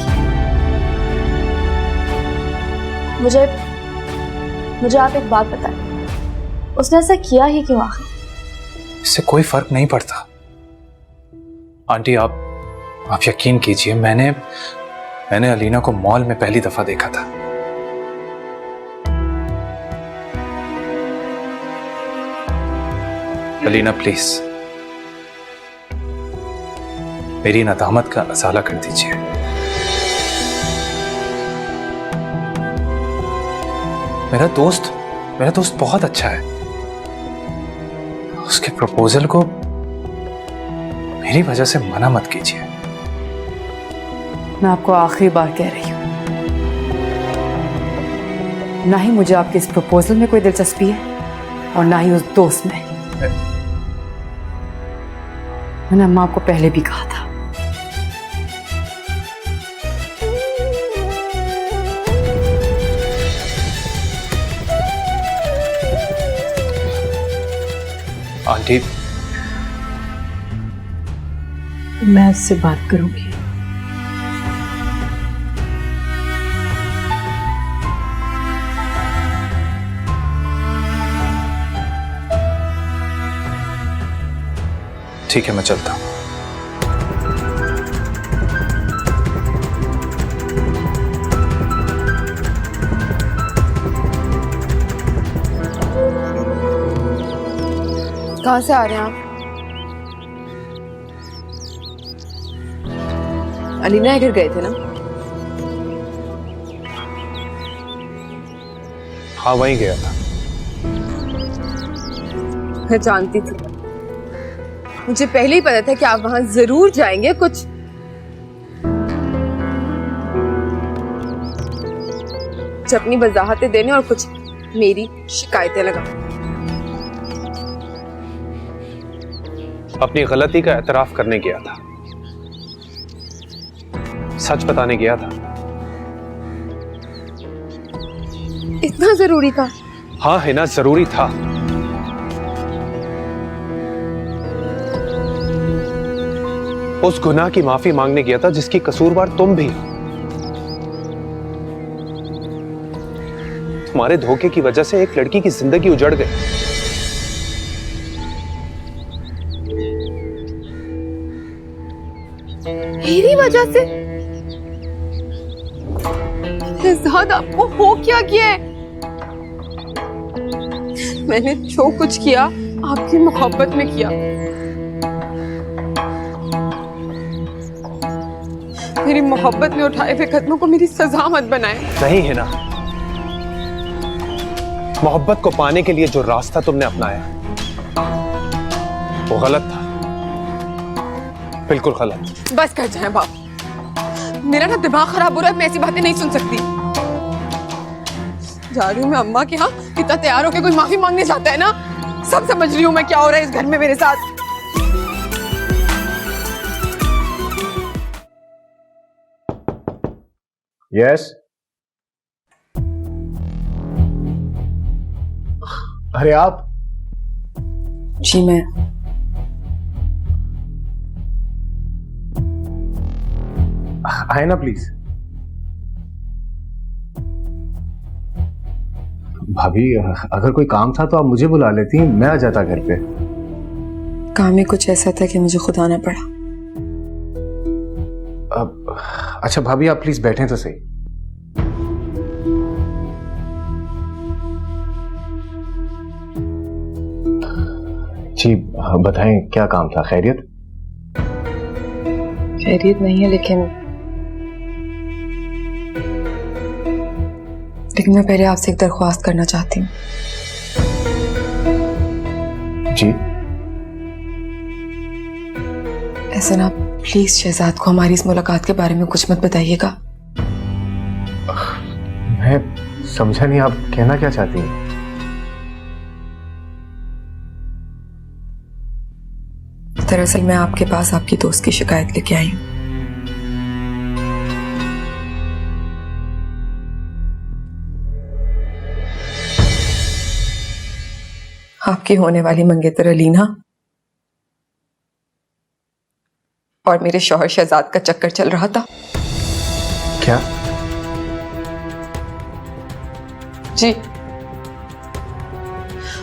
मुझे आप एक बात बताएं, उसने ऐसा किया ही क्यों आखिर? इससे कोई फर्क नहीं पड़ता आंटी। आप यकीन कीजिए, मैंने अलीना को मॉल में पहली दफा देखा था। अलीना प्लीज मेरी नदामत का असाला कर दीजिए। मेरा दोस्त बहुत अच्छा है। उसके प्रपोजल को मेरी वजह से मना मत कीजिए। मैं आपको आखिरी बार कह रही हूं, ना ही मुझे आपके इस प्रपोजल में कोई दिलचस्पी है और ना ही उस दोस्त में। मैंने अम्मा आपको पहले भी कहा था। आंटी, मैं उससे बात करूंगी। ठीक है, मैं चलता हूं। कहाँ से आ रहे हैं आप? अलीना घर गए थे ना? हाँ, वहीं गया था। मैं जानती थी, मुझे पहले ही पता था कि आप वहां जरूर जाएंगे। कुछ अपनी वजाहतें देने और कुछ मेरी शिकायतें लगा। अपनी गलती का एतराफ करने गया था, सच बताने गया था। इतना जरूरी था? हाँ हिना, जरूरी था। उस गुनाह की माफी मांगने गया था जिसकी कसूरवार तुम भी हो। तुम्हारे धोखे की वजह से एक लड़की की जिंदगी उजड़ गई। मेरी वजह से? शहजाद, आपको हो क्या किया है? मैंने जो कुछ किया आपकी मोहब्बत में किया। मेरी मोहब्बत में उठाए हुए कदमों को मेरी सजा मत बनाए। नहीं है ना, मोहब्बत को पाने के लिए जो रास्ता तुमने अपनाया वो गलत था, बिल्कुल गलत। बस कर जाए बाप, मेरा ना दिमाग खराब हो रहा है, मैं ऐसी बातें नहीं सुन सकती। जा रही हूँ मैं अम्मा के यहाँ, इतना तैयार होकर कोई माफी मांगने जाता है ना, सब समझ रही हूँ मैं क्या हो रहा है इस घर में मेरे साथ। यस। अरे आप? जी मैं। आए ना प्लीज। भाभी, अगर कोई काम था तो आप मुझे बुला लेती, मैं आ जाता घर पे। काम ही कुछ ऐसा था कि मुझे खुद आना पड़ा। अच्छा भाभी, आप प्लीज बैठें तो सही। जी बताएं, क्या काम था? खैरियत? खैरियत नहीं है, लेकिन मैं पहले आपसे एक दरख्वास्त करना चाहती हूँ। जी। ऐसा ना, प्लीज शहजाद को हमारी इस मुलाकात के बारे में कुछ मत बताइएगा। मैं समझा नहीं, आप कहना क्या चाहती हैं? दरअसल मैं आपके पास आपकी दोस्त की शिकायत लेके आई हूँ। आपकी होने वाली मंगेतर अलीना और मेरे शौहर शहजाद का चक्कर चल रहा था। क्या? जी।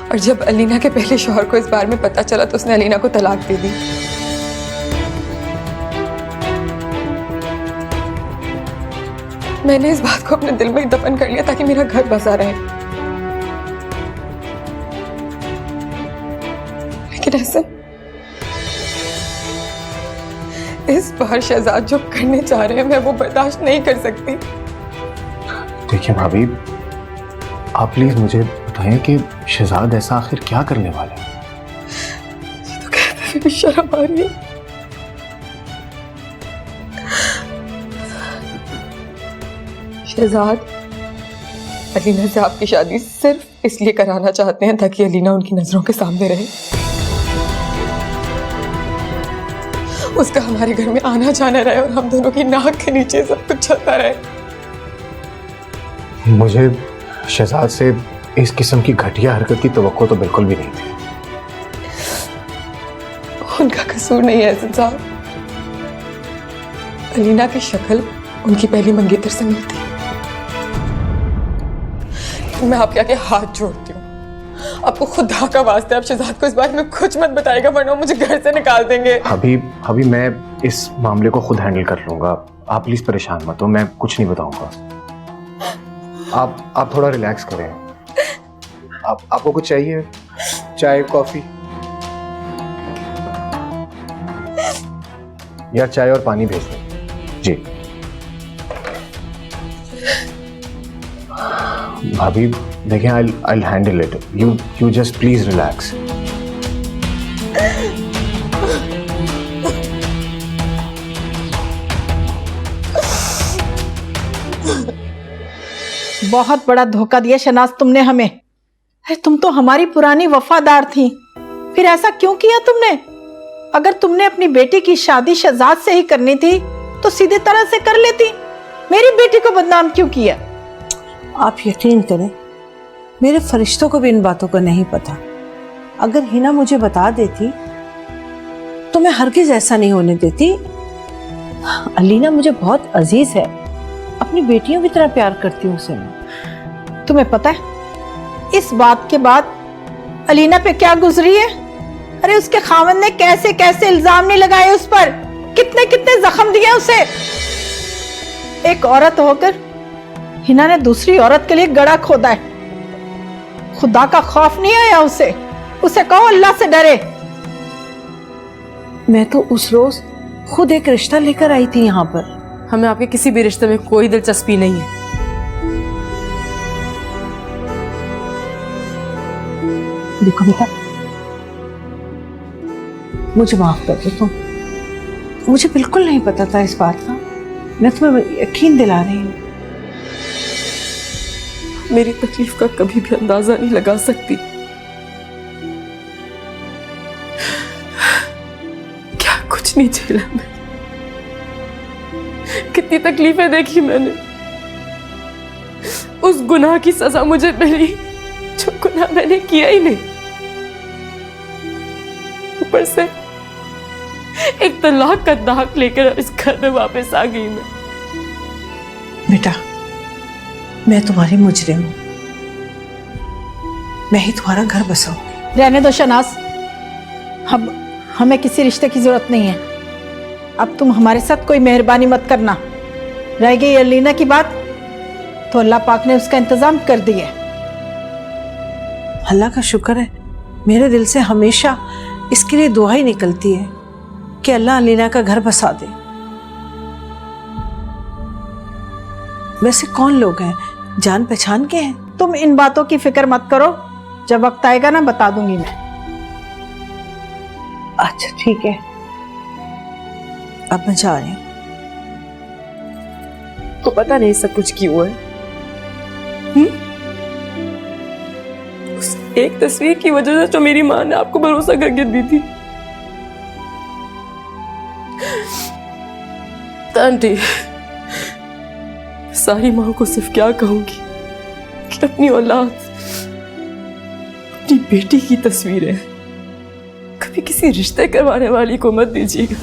और जब अलीना के पहले शौहर को इस बारे में पता चला तो उसने अलीना को तलाक दे दी। मैंने इस बात को अपने दिल में दफन कर लिया ताकि मेरा घर बसा रहे, लेकिन ऐसे इस बार शहजाद जो करने चाह रहे हैं मैं वो बर्दाश्त नहीं कर सकती। देखिए भाभी, आप प्लीज मुझे बताएं कि शहजाद ऐसा आखिर क्या करने वाला है? तो कहते हुए शर्म आ रही है। शहजाद अलीना से आपकी शादी सिर्फ इसलिए कराना चाहते हैं ताकि अलीना उनकी नजरों के सामने रहे, उसका हमारे घर में आना जाना रहे और हम दोनों की नाक के नीचे सब कुछ चलता रहे। मुझे शहजाद से इस किस्म की घटिया हरकत की तवक्को तो बिल्कुल भी नहीं थी। उनका कसूर नहीं है हसन साहब, अलीना की शक्ल उनकी पहली मंगेतर से मिलती है। मैं आपके आगे हाथ जोड़ती हूँ, आपको खुदा का वास्ते आप शहजाद को इस बारे में कुछ मत बताएगा वरना मुझे घर से निकाल देंगे। अभी मैं इस मामले को खुद हैंडल कर लूंगा, आप प्लीज परेशान मत हो, मैं कुछ नहीं बताऊंगा। आप थोड़ा रिलैक्स करें। आपको कुछ चाहिए? चाय, कॉफी? या चाय और पानी भेज दें? जी भाभी, देखें, I'll handle it. You just please relax. बहुत बड़ा धोखा दिया शनाज तुमने हमें। अरे तुम तो हमारी पुरानी वफादार थी, फिर ऐसा क्यों किया तुमने? अगर तुमने अपनी बेटी की शादी शहजाद से ही करनी थी तो सीधे तरह से कर लेती। मेरी बेटी को बदनाम क्यों किया? आप यकीन करें, मेरे फरिश्तों को भी इन बातों का नहीं पता। अगर हिना मुझे बता देती तो मैं हरगिज ऐसा नहीं होने देती। अलीना मुझे बहुत अजीज है, अपनी बेटियों की तरह प्यार करती हूँ उसे मैं। तुम्हें पता है इस बात के बाद अलीना पे क्या गुजरी है? अरे उसके खावंद ने कैसे कैसे इल्जाम नहीं लगाए उस पर, कितने कितने जख्म दिए उसे। एक औरत होकर हिना ने दूसरी औरत के लिए गड़ा खोदा है। खुदा का खौफ नहीं आया उसे? उसे कहो अल्लाह से डरे। मैं तो उस रोज खुद एक रिश्ता लेकर आई थी यहाँ पर। हमें आपके किसी भी रिश्ते में कोई दिलचस्पी नहीं है। देखो बेटा, मुझे माफ कर दो तुम। मुझे बिल्कुल नहीं पता था इस बात का। मैं तुम्हें यकीन दिला रही हूँ। मेरी तकलीफ का कभी भी अंदाजा नहीं लगा सकती। क्या कुछ नहीं झेला मैंने, कितनी तकलीफें देखी मैंने। उस गुनाह की सजा मुझे मिली जो गुनाह मैंने किया ही नहीं। ऊपर से एक तलाक का दाग लेकर इस घर में वापस आ गई मैं। बेटा, मैं तुम्हारी मुजरिम हूं, मैं ही तुम्हारा घर बसाऊंगी। रहने दो शनाज, अब हमें किसी रिश्ते की जरूरत नहीं है। अब तुम हमारे साथ कोई मेहरबानी मत करना। रह गई अलीना की बात तो अल्लाह पाक ने उसका इंतजाम कर दिया। अल्लाह का शुक्र है, मेरे दिल से हमेशा इसके लिए दुआ ही निकलती है कि अल्लाह अलीना का घर बसा दे। वैसे कौन लोग हैं, जान पहचान के हैं? तुम इन बातों की फिक्र मत करो, जब वक्त आएगा ना बता दूंगी मैं। अच्छा ठीक है, अब मैं जा रही हूँ। तो पता नहीं सब कुछ क्यों है। उस एक तस्वीर की वजह से जो मेरी माँ ने आपको भरोसा करके दी थी। आंटी, सारी माँ को सिर्फ क्या कहूंगी कि अपनी औलाद, अपनी बेटी की तस्वीरें कभी किसी रिश्ते करवाने वाली को मत दीजिएगा।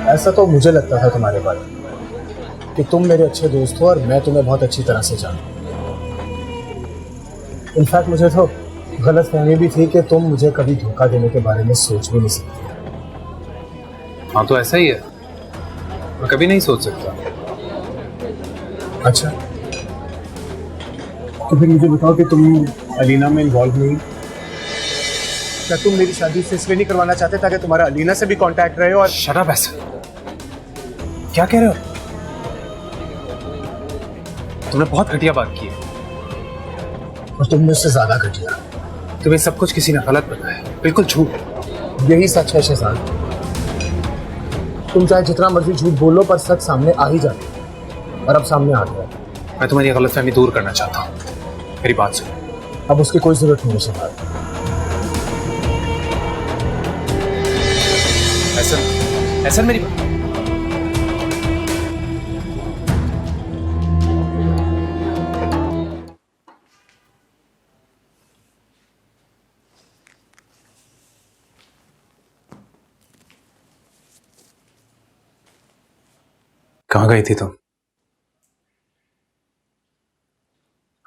ऐसा तो मुझे लगता था तुम्हारे बारे में कि तुम मेरे अच्छे दोस्त हो और मैं तुम्हें बहुत अच्छी तरह से जानता हूँ। इनफैक्ट मुझे तो गलत फहमी भी थी कि तुम मुझे कभी धोखा देने के बारे में सोच भी नहीं सकती। हाँ तो ऐसा ही है, मैं कभी नहीं सोच सकता। अच्छा, तो फिर मुझे बताओ कि तुम अलीना में इन्वॉल्व नहीं? क्या तुम मेरी शादी से इसलिए नहीं करवाना चाहते ताकि तुम्हारा अलीना से भी कांटेक्ट रहे? और शराब ऐसा क्या कह रहे हो? तुमने बहुत घटिया बात की है। और तुमने उससे ज्यादा घटिया। तुम्हें सब कुछ किसी ने गलत बताया, बिल्कुल झूठ। यही सच है शहजाद। तुम चाहे जितना मर्जी झूठ बोलो पर सच सामने आ ही जाती है, और अब सामने आ गया। मैं तुम्हारी गलतफहमी दूर करना चाहता हूँ, मेरी बात सुनो। अब उसकी कोई जरूरत नहीं है शहजाद। ऐसा मेरी बात। कहाँ गई थी तुम?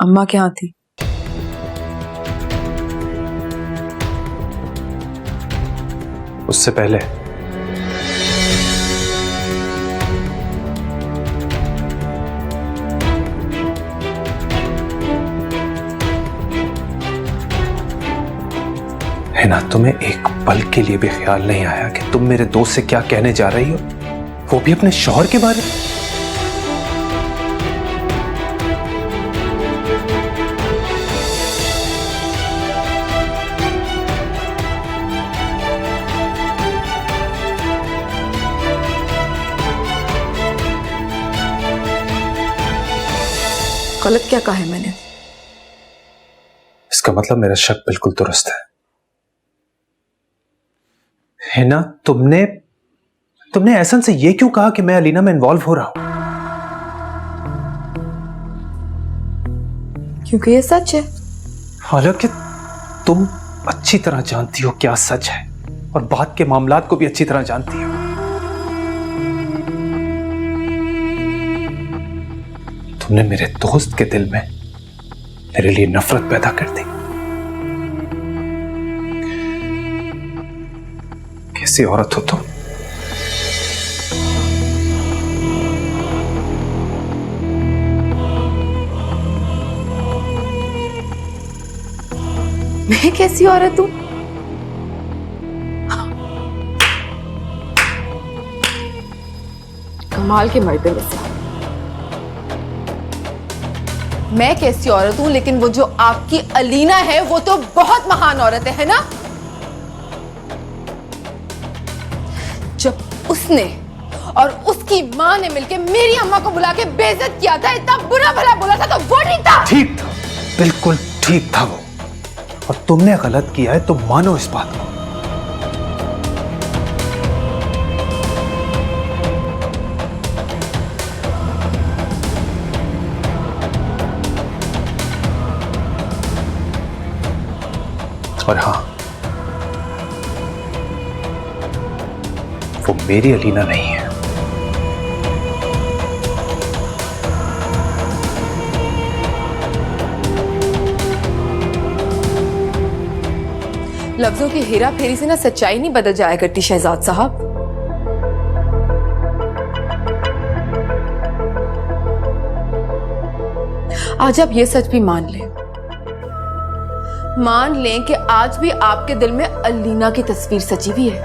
अम्मा के यहाँ थी। उससे पहले? है ना, तुम्हें एक पल के लिए भी ख्याल नहीं आया कि तुम मेरे दोस्त से क्या कहने जा रही हो, वो भी अपने शौहर के बारे में? गलत क्या कहा है मैंने? इसका मतलब मेरा शक बिल्कुल दुरुस्त है ना? तुमने एहसन से ये क्यों कहा कि मैं अलीना में इन्वॉल्व हो रहा हूं? क्योंकि ये सच है। हालांकि तुम अच्छी तरह जानती हो क्या सच है और बात के मामलात को भी अच्छी तरह जानती हो। तुमने मेरे दोस्त के दिल में मेरे लिए नफरत पैदा कर दी। कैसी औरत हो तुम? मैं कैसी औरत हूं? कमाल के मर्दे में से मैं कैसी औरत हूं, लेकिन वो जो आपकी अलीना है वो तो बहुत महान औरत है ना? जब उसने और उसकी मां ने मिलकर मेरी अम्मा को बुला के बेइज्जत किया था, इतना बुरा भला बोला था, तो वो ठीक था। ठीक था, बिल्कुल ठीक था वो। और तुमने गलत किया है तो मानो इस बात को। और हां, वो मेरी अलीना नहीं है। लफ्जों की हेरा फेरी से ना सच्चाई नहीं बदल जाया करती शहजाद साहब। आज आप ये सच भी मान लें कि आज भी आपके दिल में अलीना की तस्वीर सजी हुई है।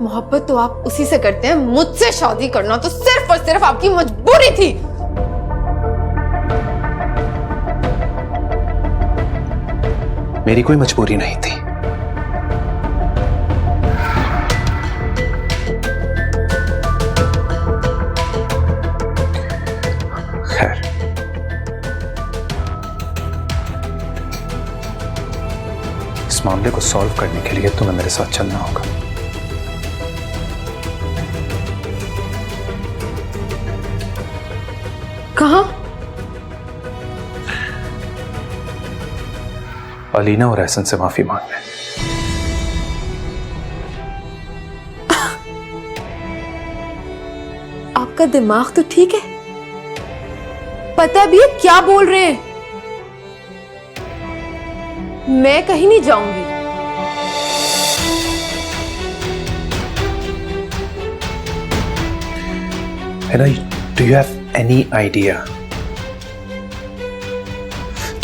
मोहब्बत तो आप उसी से करते हैं, मुझसे शादी करना तो सिर्फ और सिर्फ आपकी मजबूरी थी। मेरी कोई मजबूरी नहीं थी। खैर, इस मामले को सॉल्व करने के लिए तुम्हें मेरे साथ चलना होगा। कहां? अलीना और एहसन से माफी मांगने। आपका दिमाग तो ठीक है, पता भी है क्या बोल रहे हैं। मैं कहीं नहीं जाऊंगी। Do you have any idea?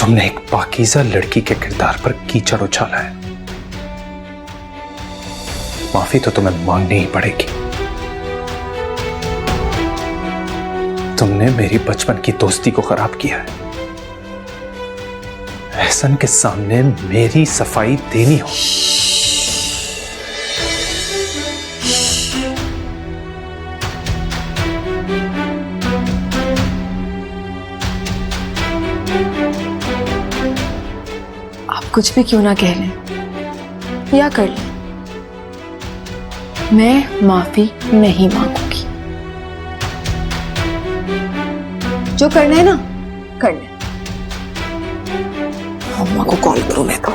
तुमने एक पाकीज़ा लड़की के किरदार पर कीचड़ उछाला है। माफी तो तुम्हें मांगनी ही पड़ेगी। तुमने मेरी बचपन की दोस्ती को खराब किया है। एहसन के सामने मेरी सफाई देनी हो। कुछ भी क्यों ना कह लें या कर लें, मैं माफी नहीं मांगूंगी। जो करना है ना कर लें। अम्मा को कॉल करूं मैं तो।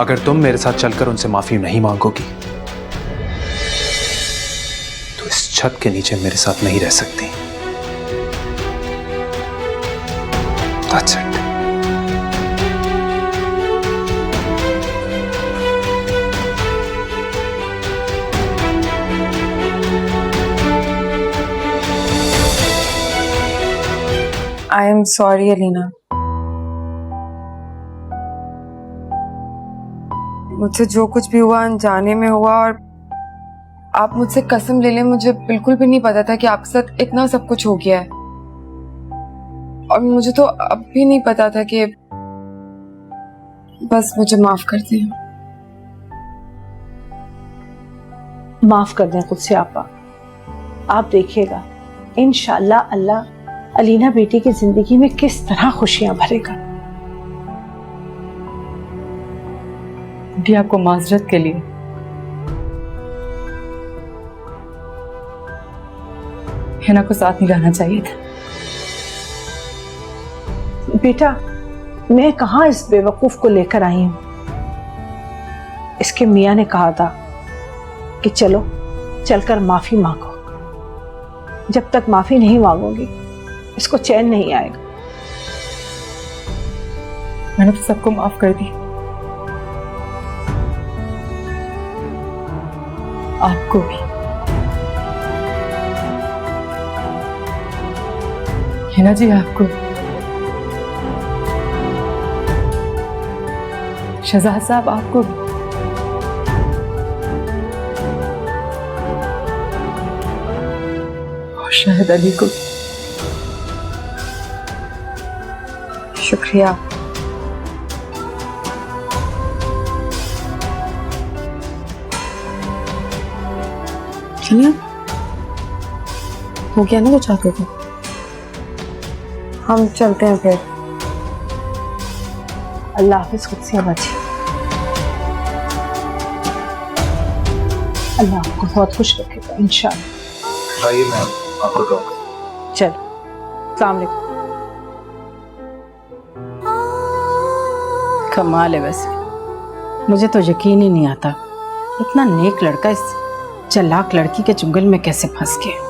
अगर तुम मेरे साथ चलकर उनसे माफी नहीं मांगोगी तो इस छत के नीचे मेरे साथ नहीं रह सकती। That's it. I am sorry Alina, मुझसे जो कुछ भी हुआ अनजाने में हुआ। और आप मुझसे कसम ले लें, मुझे बिल्कुल भी नहीं पता था कि आपके साथ इतना सब कुछ हो गया है। और मुझे तो अब भी नहीं पता था कि बस मुझे माफ कर दें। माफ कर दें खुद से आपा। आप देखिएगा इंशाल्लाह अल्लाह अलीना बेटी की जिंदगी में किस तरह खुशियां भरेगा। भी आपको माजरत के लिए हिना को साथ नहीं लाना चाहिए था। बेटा मैं कहाँ इस बेवकूफ को लेकर आई हूं। इसके मियाँ ने कहा था कि चलो चलकर माफी मांगो। जब तक माफी नहीं मांगोगी इसको चैन नहीं आएगा। मैंने तो सबको माफ कर दी, आपको भी। हिना जी आपको, शहजाद साहब आपको भी। और शायद अली को भी। शुक्रिया। चलिए हो गया ना जो चाहते थे, हम चलते हैं फिर। अल्लाह हाफिज, खुद से बची। अल्लाह आपको बहुत खुश रखेगा इंशाअल्लाह। आइए मैम, आपको ड्रॉप। चलो, अस्सलाम वालेकुम। कमाल है वैसे, मुझे तो यकीन ही नहीं आता इतना नेक लड़का इस चालाक लड़की के चुंगल में कैसे फंस गया।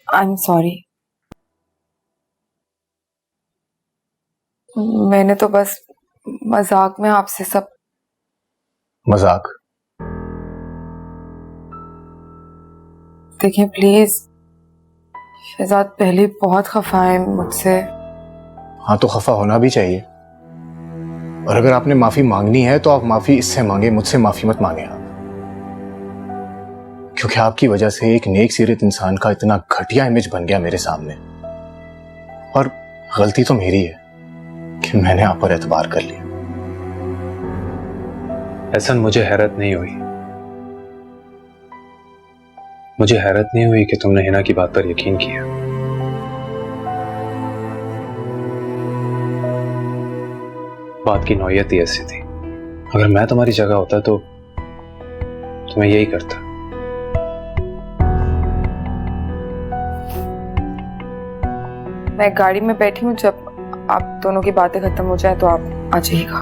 I am sorry. मैंने तो बस मजाक में आपसे सब। मजाक? देखिए प्लीज, शहजाद पहले बहुत खफा है मुझसे। हाँ तो खफा होना भी चाहिए, और अगर आपने माफी मांगनी है तो आप माफी इससे मांगे, मुझसे माफी मत मांगे आप। क्योंकि आपकी वजह से एक नेक सीरत इंसान का इतना घटिया इमेज बन गया मेरे सामने, और गलती तो मेरी है कि मैंने आप पर एतबार कर लिया। एहसन, मुझे हैरत नहीं हुई, मुझे हैरत नहीं हुई कि तुमने हिना की बात पर यकीन किया। बात की नौयत ही ऐसी थी। अगर मैं तुम्हारी जगह होता तो मैं यही करता। मैं गाड़ी में बैठी हूँ, जब आप दोनों की बातें खत्म हो जाए तो आप आ जाइएगा।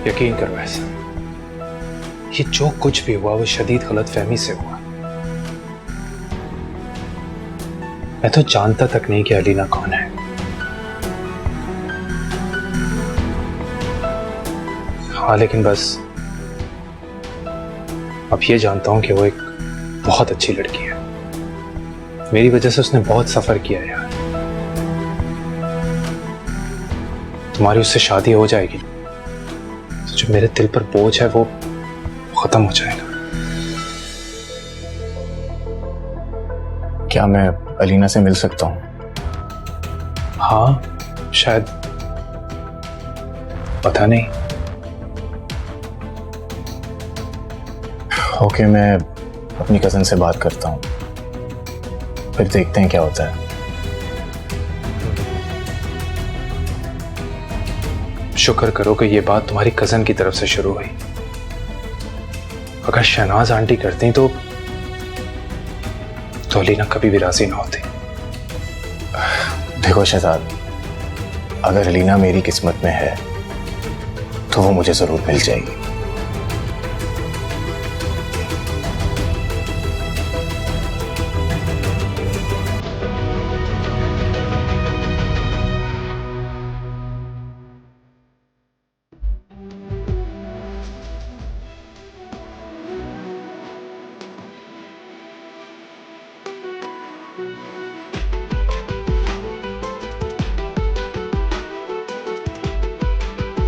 यकीन करो ऐसा, ये जो कुछ भी हुआ वो शदीद गलतफहमी से हुआ। मैं तो जानता तक नहीं कि अलीना कौन है। हाँ लेकिन बस अब ये जानता हूं कि वो एक बहुत अच्छी लड़की है। मेरी वजह से उसने बहुत सफर किया यार। तुम्हारी उससे शादी हो जाएगी तो जो मेरे दिल पर बोझ है वो खत्म हो जाएगा। क्या मैं अलीना से मिल सकता हूँ? हाँ शायद, पता नहीं। ओके, मैं अपनी कज़न से बात करता हूँ, फिर देखते हैं क्या होता है। शुक्र करो कि ये बात तुम्हारी कज़न की तरफ से शुरू हुई। अगर शहनाज आंटी करती तो अलीना कभी भी राजी ना होती। देखो शहजाद, अगर अलीना मेरी किस्मत में है तो वो मुझे जरूर मिल जाएगी।